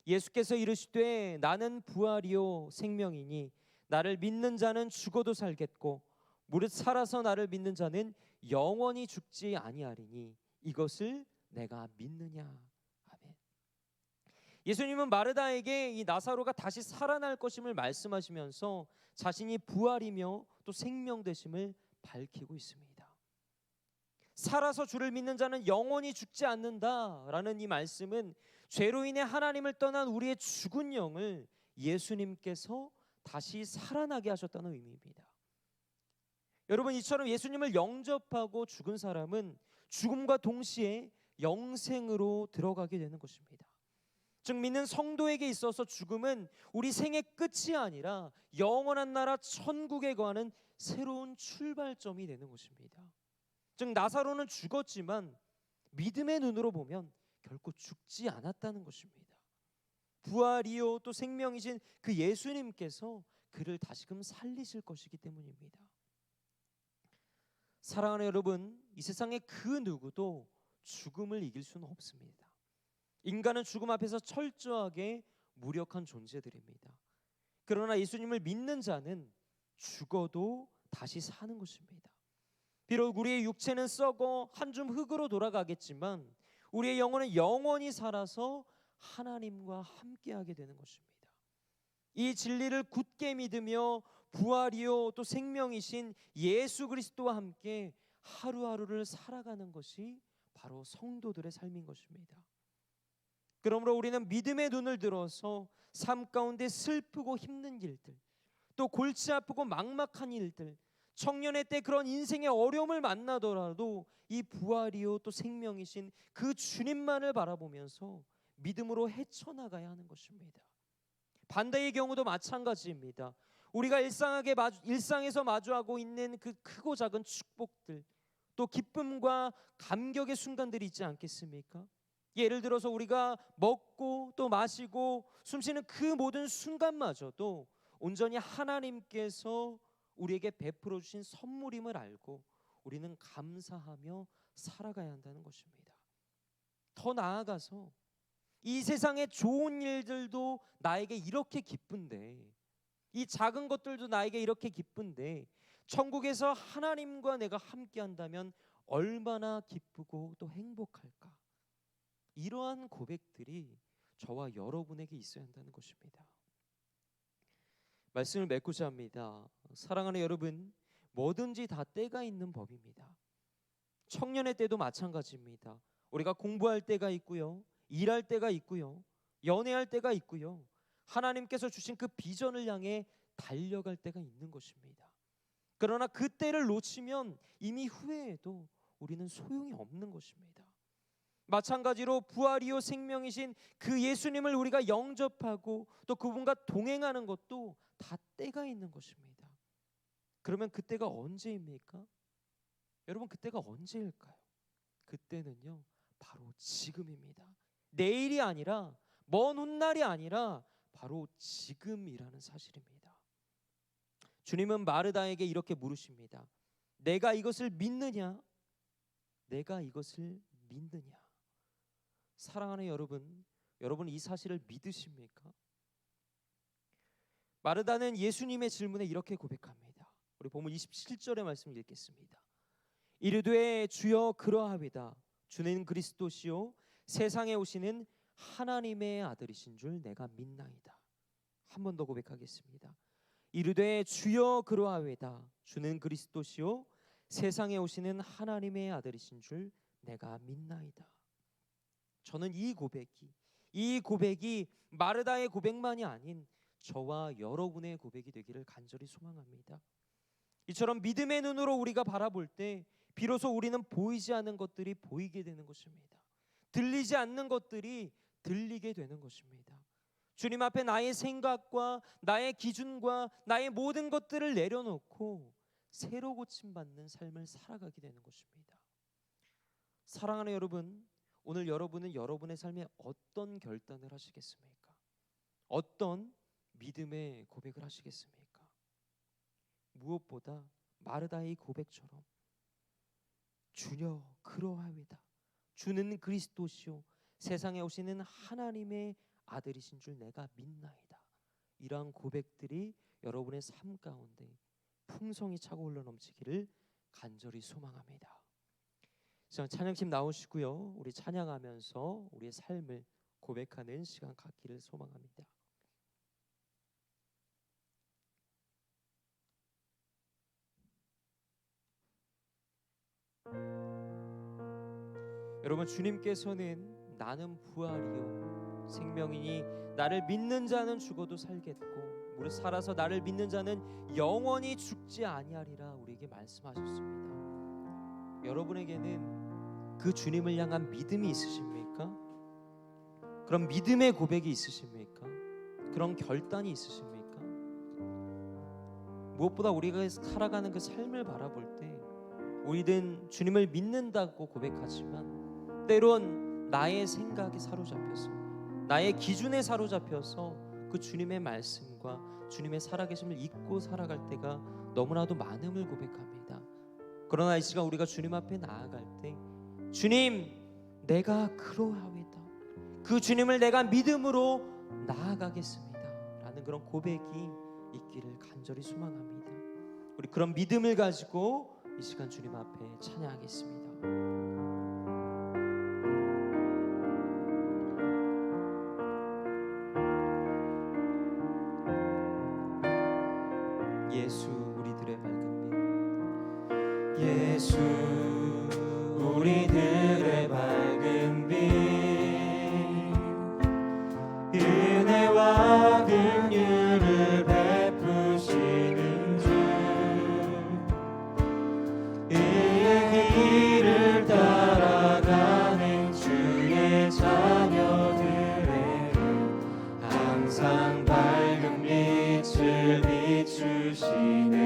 예수께서 이르시되 나는 부활이요 생명이니 나를 믿는 자는 죽어도 살겠고 무릇 살아서 나를 믿는 자는 영원히 죽지 아니하리니 이것을 내가 믿느냐. 아멘. 예수님은 마르다에게 이 나사로가 다시 살아날 것임을 말씀하시면서 자신이 부활이며 또 생명 되심을 밝히고 있습니다. 살아서 주를 믿는 자는 영원히 죽지 않는다라는 이 말씀은 죄로 인해 하나님을 떠난 우리의 죽은 영을 예수님께서 다시 살아나게 하셨다는 의미입니다. 여러분, 이처럼 예수님을 영접하고 죽은 사람은 죽음과 동시에 영생으로 들어가게 되는 것입니다. 즉 믿는 성도에게 있어서 죽음은 우리 생의 끝이 아니라 영원한 나라 천국에 거하는 새로운 출발점이 되는 것입니다. 즉 나사로는 죽었지만 믿음의 눈으로 보면 결코 죽지 않았다는 것입니다. 부활이요 또 생명이신 그 예수님께서 그를 다시금 살리실 것이기 때문입니다. 사랑하는 여러분, 이 세상의 그 누구도 죽음을 이길 수는 없습니다. 인간은 죽음 앞에서 철저하게 무력한 존재들입니다. 그러나 예수님을 믿는 자는 죽어도 다시 사는 것입니다. 비록 우리의 육체는 썩어 한 줌 흙으로 돌아가겠지만 우리의 영혼은 영원히 살아서 하나님과 함께하게 되는 것입니다. 이 진리를 굳게 믿으며 부활이요 또 생명이신 예수 그리스도와 함께 하루하루를 살아가는 것이 바로 성도들의 삶인 것입니다. 그러므로 우리는 믿음의 눈을 들어서 삶 가운데 슬프고 힘든 일들, 또 골치 아프고 막막한 일들, 청년의 때 그런 인생의 어려움을 만나더라도 이 부활이요 또 생명이신 그 주님만을 바라보면서 믿음으로 헤쳐나가야 하는 것입니다. 반대의 경우도 마찬가지입니다. 우리가 일상에서 마주하고 있는 그 크고 작은 축복들, 또 기쁨과 감격의 순간들이 있지 않겠습니까? 예를 들어서 우리가 먹고 또 마시고 숨쉬는 그 모든 순간마저도 온전히 하나님께서 우리에게 베풀어 주신 선물임을 알고 우리는 감사하며 살아가야 한다는 것입니다. 더 나아가서 이 세상의 좋은 일들도 나에게 이렇게 기쁜데, 이 작은 것들도 나에게 이렇게 기쁜데 천국에서 하나님과 내가 함께 한다면 얼마나 기쁘고 또 행복할까? 이러한 고백들이 저와 여러분에게 있어야 한다는 것입니다. 말씀을 맺고자 합니다. 사랑하는 여러분, 뭐든지 다 때가 있는 법입니다. 청년의 때도 마찬가지입니다. 우리가 공부할 때가 있고요, 일할 때가 있고요, 연애할 때가 있고요, 하나님께서 주신 그 비전을 향해 달려갈 때가 있는 것입니다. 그러나 그 때를 놓치면 이미 후회해도 우리는 소용이 없는 것입니다. 마찬가지로 부활이요 생명이신 그 예수님을 우리가 영접하고 또 그분과 동행하는 것도 다 때가 있는 것입니다. 그러면 그때가 언제입니까? 여러분, 그때가 언제일까요? 그때는요 바로 지금입니다. 내일이 아니라 먼 훗날이 아니라 바로 지금이라는 사실입니다. 주님은 마르다에게 이렇게 물으십니다. 내가 이것을 믿느냐? 내가 이것을 믿느냐? 사랑하는 여러분, 여러분 이 사실을 믿으십니까? 마르다는 예수님의 질문에 이렇게 고백합니다. 우리 본문 27절의 말씀을 읽겠습니다. 이르되 주여 그러하이다. 주는 그리스도시요 세상에 오시는 하나님의 아들이신 줄 내가 믿나이다. 한 번 더 고백하겠습니다. 이르되 주여 그러하이다. 주는 그리스도시요 세상에 오시는 하나님의 아들이신 줄 내가 믿나이다. 저는 이 고백이 마르다의 고백만이 아닌 저와 여러분의 고백이 되기를 간절히 소망합니다. 이처럼 믿음의 눈으로 우리가 바라볼 때 비로소 우리는 보이지 않는 것들이 보이게 되는 것입니다. 들리지 않는 것들이 들리게 되는 것입니다. 주님 앞에 나의 생각과 나의 기준과 나의 모든 것들을 내려놓고 새로 고침받는 삶을 살아가게 되는 것입니다. 사랑하는 여러분, 오늘 여러분은 여러분의 삶에 어떤 결단을 하시겠습니까? 어떤 믿음의 고백을 하시겠습니까? 무엇보다 마르다의 고백처럼 주여 그러하이다. 주는 그리스도시요 세상에 오시는 하나님의 아들이신 줄 내가 믿나이다. 이러한 고백들이 여러분의 삶 가운데 풍성이 차고 흘러 넘치기를 간절히 소망합니다. 찬양팀 나오시고요, 우리 찬양하면서 우리의 삶을 고백하는 시간 갖기를 소망합니다. 여러분, 주님께서는 나는 부활이요 생명이니 나를 믿는 자는 죽어도 살겠고 무릇 살아서 나를 믿는 자는 영원히 죽지 아니하리라 우리에게 말씀하셨습니다. 여러분에게는 그 주님을 향한 믿음이 있으십니까? 그런 믿음의 고백이 있으십니까? 그런 결단이 있으십니까? 무엇보다 우리가 살아가는 그 삶을 바라볼 때 우리는 주님을 믿는다고 고백하지만 때론 나의 생각에 사로잡혀서 나의 기준에 사로잡혀서 그 주님의 말씀과 주님의 살아계심을 잊고 살아갈 때가 너무나도 많음을 고백합니다. 그러나 이 시간 우리가 주님 앞에 나아갈 때 주님 내가 그러하오이다, 그 주님을 내가 믿음으로 나아가겠습니다 라는 그런 고백이 있기를 간절히 소망합니다. 우리 그런 믿음을 가지고 이 시간 주님 앞에 찬양하겠습니다. 예수 우리들의 밝은 빛, 예수 우리들의 밝은 빛, 은혜와 긍휼을 베푸시는 주, 의의 길을 따라가는 주의 자녀들에게 항상 밝은 빛을 비추시네.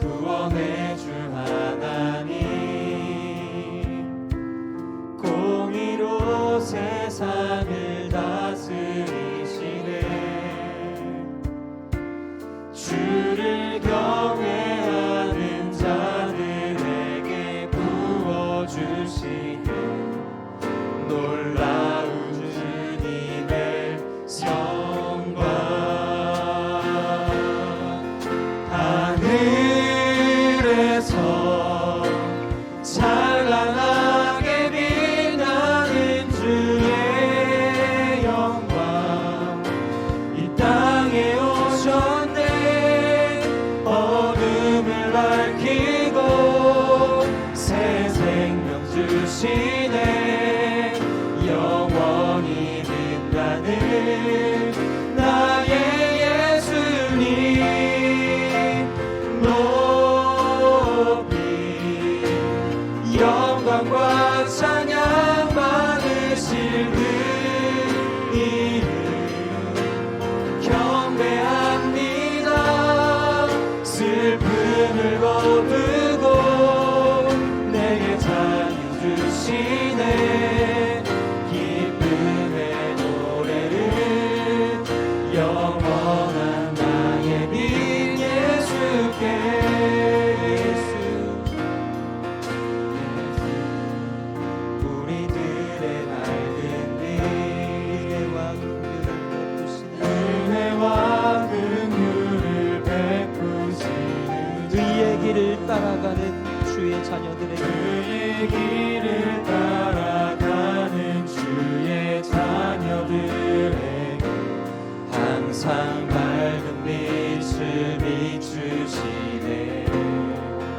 구원의 주 하나님, 공의로 세상을 다스리시네. 주를 경외하는 자들에게 부어주시네. 놀라운 주님의 영광, 하늘에서 찬란하게 빛나는 주의 영광, 이 땅에 오셨네. 어둠을 밝히고 새 생명 주시네. 영원히 빛나는 나의 예수님, 영광과 찬양 받으실 그 이름 경배합니다. 슬픔을 거두고 내게 자유 주시네. 기쁨의 노래를 영원한 나의 빛 예수께. 길을 따라가는 주의 자녀들에게, 그의 길을 따라가는 주의 자녀들에게 항상 밝은 빛을 비추시네.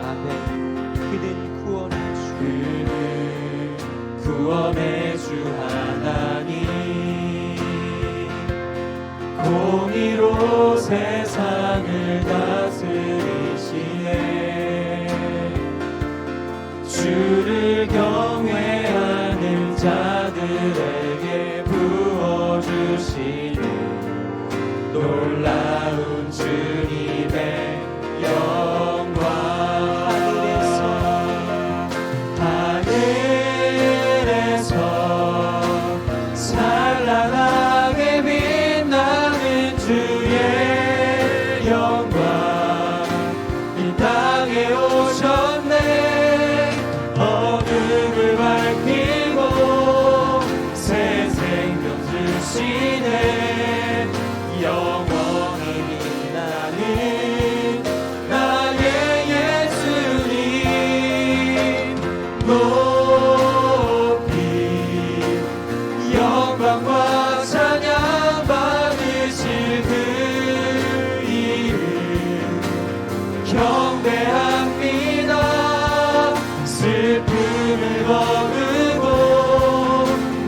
아멘. 그는 구원의 주, 그는 구원의 주 하나님, 공의로 세상을 다스리시네. 주를 경외하는 자들에게 부어주시네. 놀라운 주님의 영광, 하늘에서 찬란하게 빛나는 주의 영광, 이 땅에 오셨네. 어둠을 밝히고 새 생명 주시네. 영원히 빛나는 나의 예수님, 높이 영광과 찬양 받으실 그 이름 경배합니다. 슬픔을 거두고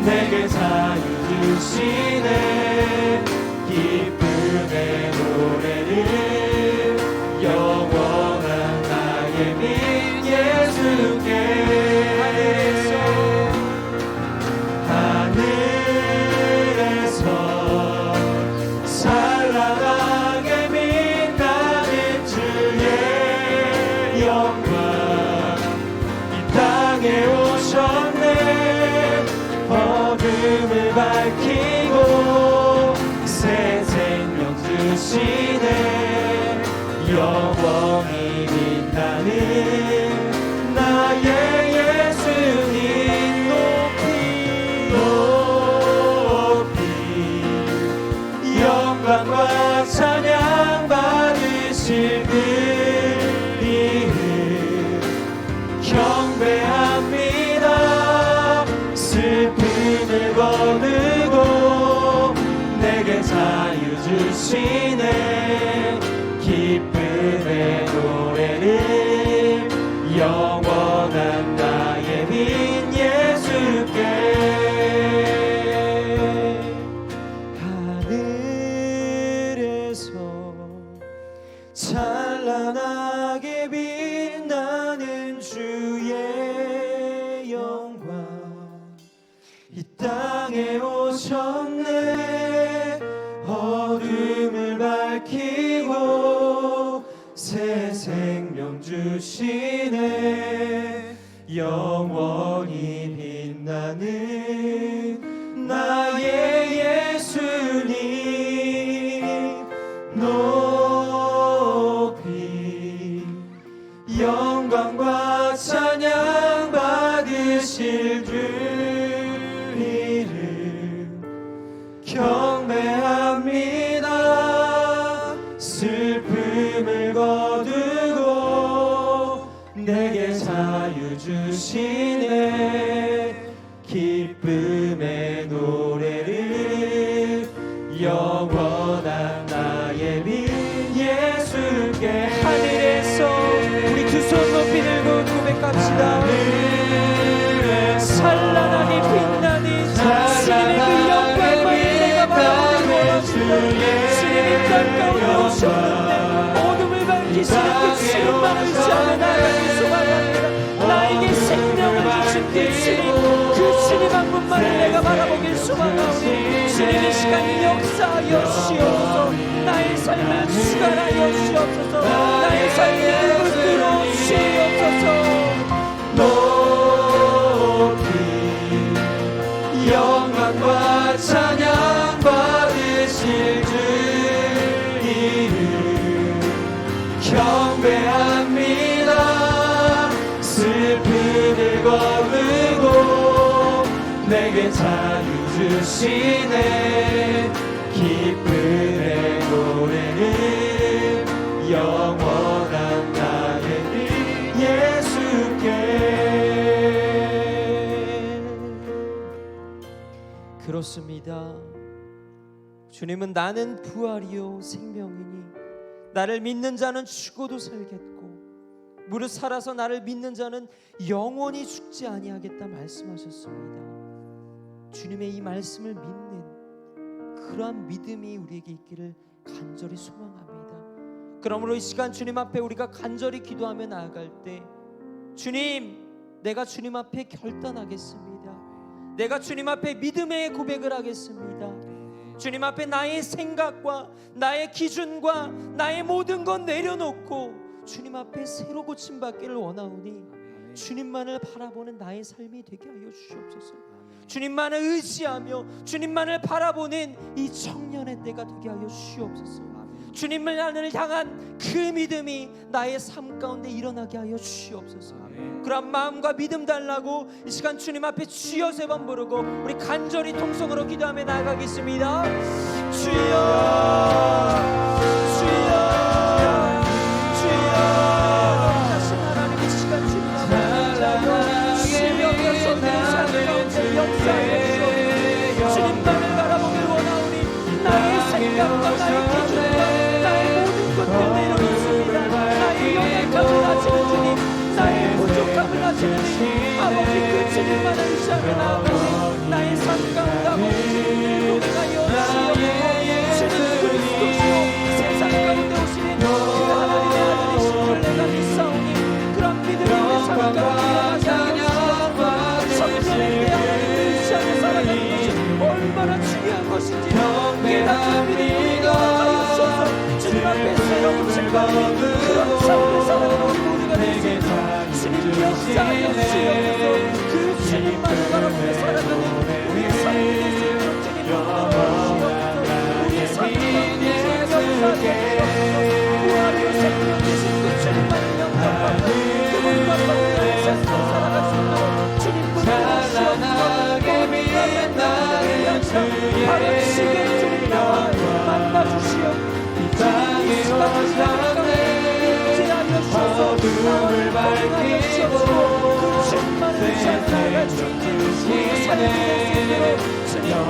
내게 자유 주시네. 기쁨의 노래를 영원한 나의 빛 예수께. 하늘에서 찬란하게 빛나는 주의 영광, 땅에 오셨네. 어둠을 밝히고 새 생명 주시네. 주시네 영원히 빛나는 나의 예수님 높이 영광과 찬양 받으실 그 이름 경배합니다. 슬픔을 거두고 내게 자유 주시네 기쁨의 노래를 영원한 나의 빈 예수께 하늘에서 찬란하게 빛나는 주의 영광 이 땅에 오셨네 어둠을 밝히고 새 생명 주시네 영원히 빛나는 나의 예수님 높이 영광과 찬양 받으실 주 이름 경배합니다. 슬픔을 거두고 내게 자유 주시네 기쁨의 노래를 영원한 나의 빈 예수께 하늘에서 우리 두 손 높이 들고 고백합시다. 찬란하게 빛나는 주님의 그 영광만을 내가 바라보는 원합니다. 주님이 땅 가운데 오셨는데 어둠을 밝히시는 그 주님만을 의지하며 나아가길 소망합니다. 나에게 생명을 주신 그 주님, 그 주님 한 분만을 내가 바라보길 소망하오니 주님의 시간이 역사하여 주시옵소서. 나의 삶을 주관하여 주시옵소서. 나의 삶에 물들어 주시옵소서. 높이 영광과 찬양 받으실 주 이름 경배합니다. 슬픔을 거두고 내게 자유 주시네 기쁨의 노래를 영원한 나의 빈 예수께 그렇습니다. 주님은 나는 부활이요 생명이니 나를 믿는 자는 죽어도 살겠고 무릇 살아서 나를 믿는 자는 영원히 죽지 아니하겠다 말씀하셨습니다. 주님의 이 말씀을 믿는 그러한 믿음이 우리에게 있기를 간절히 소망합니다. 그러므로 이 시간 주님 앞에 우리가 간절히 기도하며 나아갈 때 주님, 내가 주님 앞에 결단하겠습니다. 내가 주님 앞에 믿음의 고백을 하겠습니다. 주님 앞에 나의 생각과 나의 기준과 나의 모든 것 내려놓고 주님 앞에 새로 고침받기를 원하오니 주님만을 바라보는 나의 삶이 되게 하여 주시옵소서. 주님만을 의지하며 주님만을 바라보는 이 청년의 때가 되게 하여 주시옵소서. 주님을 향한 그 믿음이 나의 삶 가운데 일어나게 하여 주시옵소서. 그런 마음과 믿음 달라고 이 시간 주님 앞에 주여 세 번 부르고 우리 간절히 통성으로 기도하며 나아가겠습니다. 주여 주여 주여 다시 하나님 이 시간 주님 앞에 자여 주시며 여러분의 삶 가운데 역사해 주옵소서. 주님만을 바라보길 원하오니 나의 생각과 나의 기준과 나의 모든 것들 내려놓습니다. 나의 연약함을 아시는 주님, 나의 부족함을 아시는 주님, 아버지 그 주님만을 의지하며 나아가니 나의 삶 가운데 아버지 주님을 동행하여 주시옵소서. 주는 그리스도시요 세상 가운데 오시는 그 하나님의 아들이신 줄 내가 믿사오니 그런 믿음의 삶 가운데 일어나게 하여 주시옵소서. 성전에 대한 의지하며 살아가는 것이 얼마나 중요한 것인지 깨닫는 믿음이 하여 주셔서 주님 앞에 새로운 질감이 그런 삶을 살아가는 우리 모두가 되겠습니다. 주님 역사하여 주시옵소서. 그 주님만을 바라보며 살아가는 우리의 삶이 되시도록 주님 역사하여 주시옵소서. 우리의 삶 가운데 주님 역사하여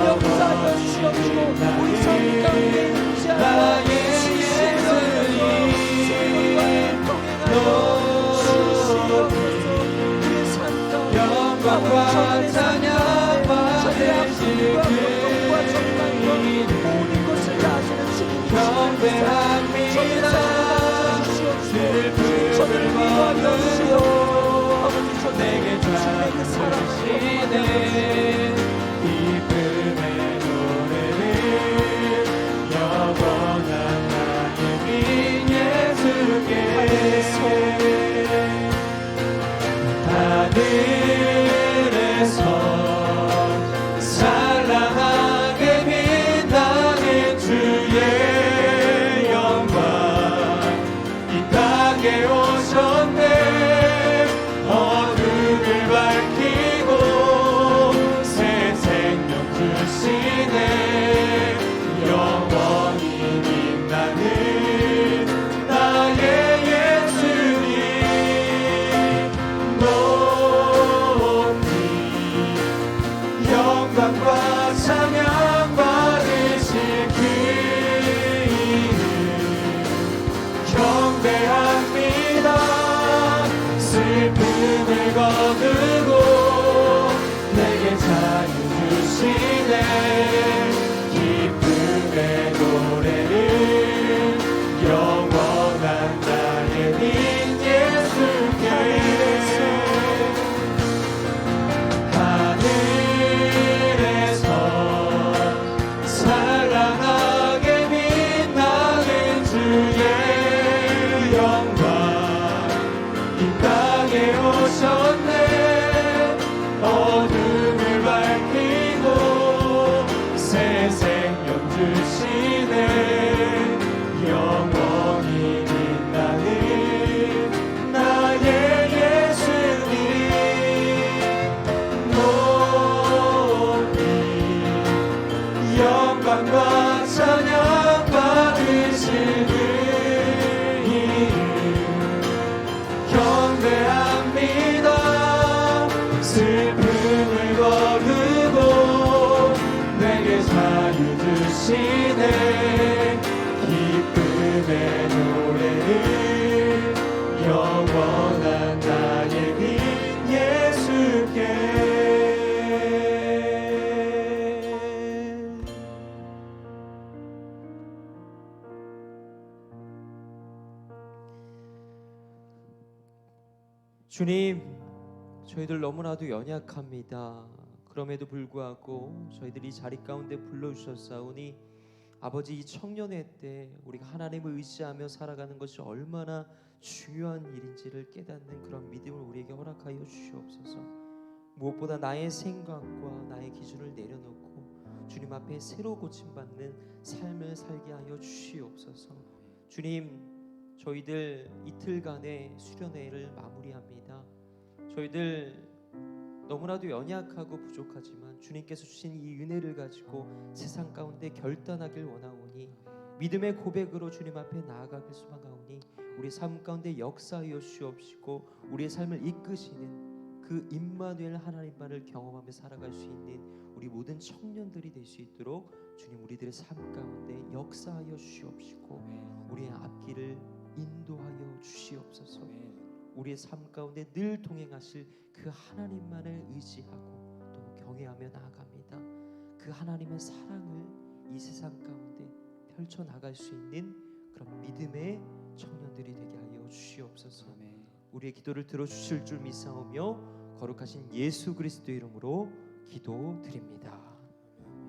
역사하여 주시옵시고 우리 삶 가운데 임재하여 주시옵소서. 영광과 찬양 받으시길 모든 것을 다하시는 주님 경배합니다. 슬픔을 버리고 내게 주시네 기쁨의 노래를 영원한 나의 민 예수께 하늘에서 찬란하게 빛나는 주의 영광 이 땅에 오셨네. 어둠을 밝히고 새 생명 주시네. 영원히 빛나는 나의 예수님 높이 영광과 찬양 받으실 그 이름 경배합니다. 슬픔을 거두고 내게 자유 주시네. 기쁨의 노래를 영원한 나의 민 예수께 하늘에서 찬란하게 빛나는 주의 영광 이 땅에 오셨네. 어둠을 밝히고 새 생명 주시네. 영원히 빛나는 나의 예수님 높이 영광과 찬양 받으실 그 이름 경배합니다. 슬픔을 거두고 내게 자유 주시네. 기쁨의 노래를 영원한 나의 민 예수께 주님, 저희들 너무나도 연약합니다. 그럼에도 불구하고 저희들이 이 자리 가운데 불러주셨사오니 아버지, 이 청년의 때 우리가 하나님을 의지하며 살아가는 것이 얼마나 중요한 일인지를 깨닫는 그런 믿음을 우리에게 허락하여 주시옵소서. 무엇보다 나의 생각과 나의 기준을 내려놓고 주님 앞에 새로 고침받는 삶을 살게 하여 주시옵소서. 주님, 저희들 이틀간의 수련회를 마무리합니다. 저희들 너무나도 연약하고 부족하지만 주님께서 주신 이 은혜를 가지고 세상 가운데 결단하길 원하오니 믿음의 고백으로 주님 앞에 나아가길 소망하오니 우리 삶 가운데 역사하여 주시옵시고 우리의 삶을 이끄시는 그 임마누엘 하나님만을 경험하며 살아갈 수 있는 우리 모든 청년들이 될 수 있도록 주님 우리들의 삶 가운데 역사하여 주시옵시고 우리의 앞길을 인도하여 주시옵소서. 우리의 삶 가운데 늘 동행하실 그 하나님만을 의지하고 또 경외하며 나아갑니다. 그 하나님의 사랑을 이 세상 가운데 펼쳐 나갈 수 있는 그런 믿음의 청년들이 되게 하여 주시옵소서. 우리의 기도를 들어주실 줄 믿사오며 거룩하신 예수 그리스도의 이름으로 기도드립니다.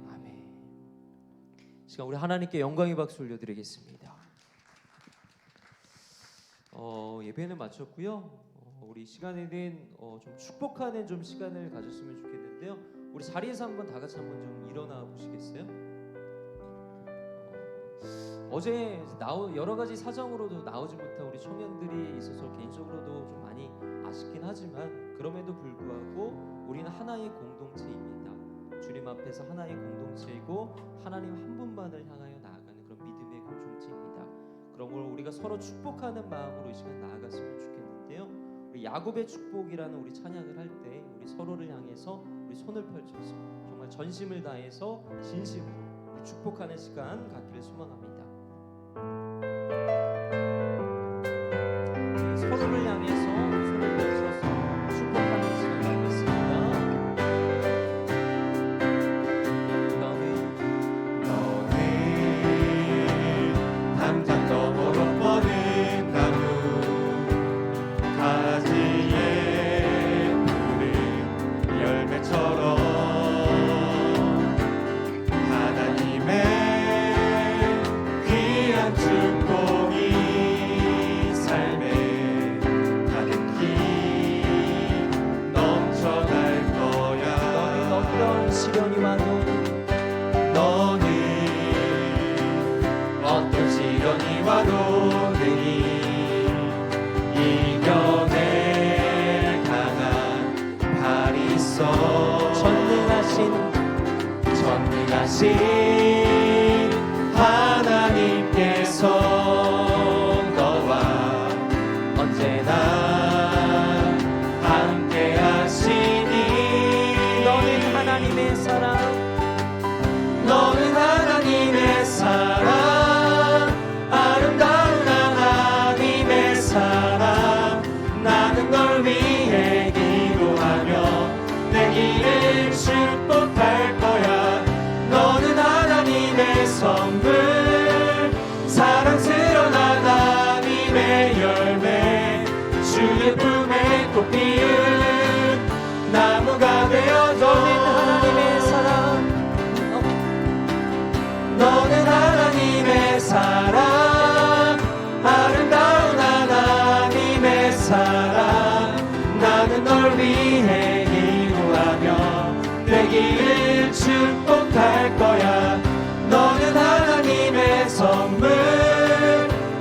아멘. 시간 우리 하나님께 영광의 박수 올려드리겠습니다. 예배는 마쳤고요. 우리 시간에는 좀 축복하는 좀 시간을 가졌으면 좋겠는데요. 우리 자리에서 한번 다 같이 한번 좀 일어나 보시겠어요? 어제 여러 가지 사정으로도 나오지 못한 우리 청년들이 있어서 개인적으로도 좀 많이 아쉽긴 하지만 그럼에도 불구하고 우리는 하나의 공동체입니다. 주님 앞에서 하나의 공동체이고 하나님 한 분만을 향하여 나아가는 그런 믿음의 공동체입니다. 그러므로 우리가 서로 축복하는 마음으로 이 시간 나아갔으면 좋겠는데요. 우리 야곱의 축복이라는 우리 찬양을 할 때 우리 서로를 향해서 우리 손을 펼쳐서 정말 전심을 다해서 진심으로 축복하는 시간 갖기를 소망합니다. 서로를 향해서 손을 펼쳐서 축복하는 시간 갖겠습니다. 너는 당장 너머로 뻗은 나무 가지에 푸른 열매처럼 하나님의 귀한 축복이 삶에 가득히 넘쳐날 거야. 너는 어떤 시련이 와도 너는 어떤 시련이 와도 능히 이겨낼 강한 발이 있어. 전능하신 하나님께서 너와 언제나 함께 하시니. 너는 하나님의 사랑, 너는 하나님의 사랑, 아름다운 하나님의 사랑. 나는 널 위해 기도하며 내 길을 축복할 거야. 너는 하나님의 선물, 사랑스러운 하나님의 열매, 주의 품에 꽃 피운 나무가 되어줘. 너는 하나님의 사랑, 아름다운 하나님의 사랑. 나는 널 위해 기도하며 내 길을 축복할 거야. 너는 하나님의 선물,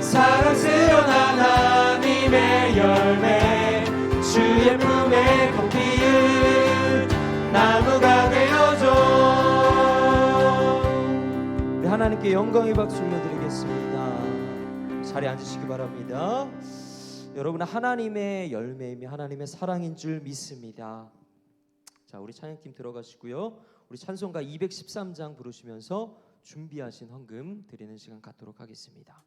사랑스러운 하나님의 열매, 주의 품에 꽃 피운 나무가 되어줘. 하나님께 영광의 박수 올려드리겠습니다. 자리에 앉으시기 바랍니다. 여러분, 하나님의 열매이며 하나님의 사랑인 줄 믿습니다. 자, 우리 찬양팀 들어가시고요. 우리 찬송가 213장 부르시면서 준비하신 헌금 드리는 시간 갖도록 하겠습니다.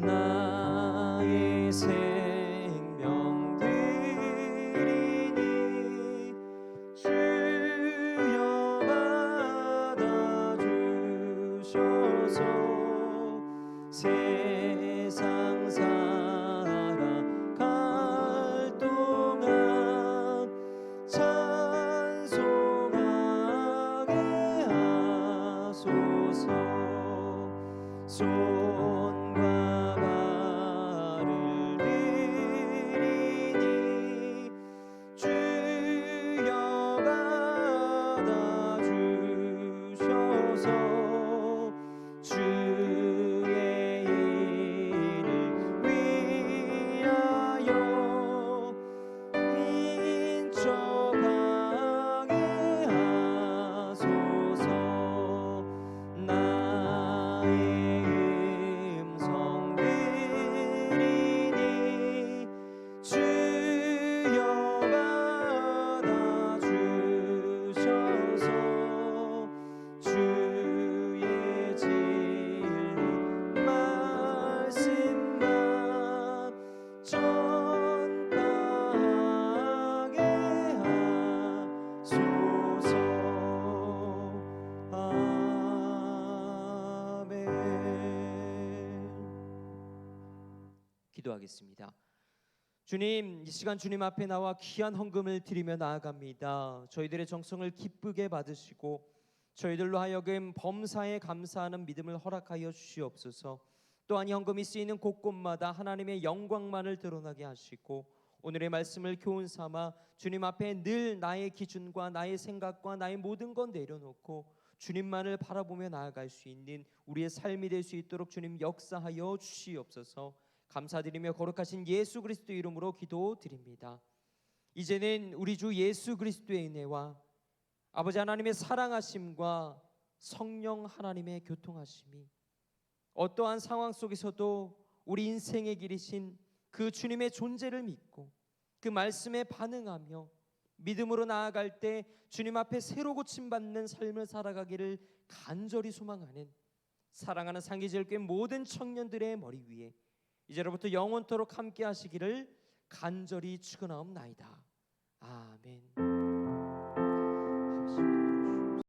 나의 생명 드리니 주여 받아주셔서 세상 살아갈 동안 찬송하게 하소서. 손과 발을 들이니 주여 받아주셔서 주의 일을 위하여 인쳐가게 하소서. 나의 음성 들이니 주여 받아주셔서 주의 진리 말씀만 전하게 하소서. 아멘. 기도하겠습니다. 주님, 이 시간 주님 앞에 나와 귀한 헌금을 드리며 나아갑니다. 저희들의 정성을 기쁘게 받으시고 저희들로 하여금 범사에 감사하는 믿음을 허락하여 주시옵소서. 또한 이 헌금이 쓰이는 곳곳마다 하나님의 영광만을 드러나게 하시고 오늘의 말씀을 교훈 삼아 주님 앞에 늘 나의 기준과 나의 생각과 나의 모든 것 내려놓고 주님만을 바라보며 나아갈 수 있는 우리의 삶이 될 수 있도록 주님 역사하여 주시옵소서. 감사드리며 거룩하신 예수 그리스도 이름으로 기도드립니다. 이제는 우리 주 예수 그리스도의 은혜와 아버지 하나님의 사랑하심과 성령 하나님의 교통하심이 어떠한 상황 속에서도 우리 인생의 길이신 그 주님의 존재를 믿고 그 말씀에 반응하며 믿음으로 나아갈 때 주님 앞에 새로 고침받는 삶을 살아가기를 간절히 소망하는 사랑하는 상기제일교회 모든 청년들의 머리 위에 이제로부터 영원토록 함께 하시기를 간절히 축원하옵나이다. 아멘.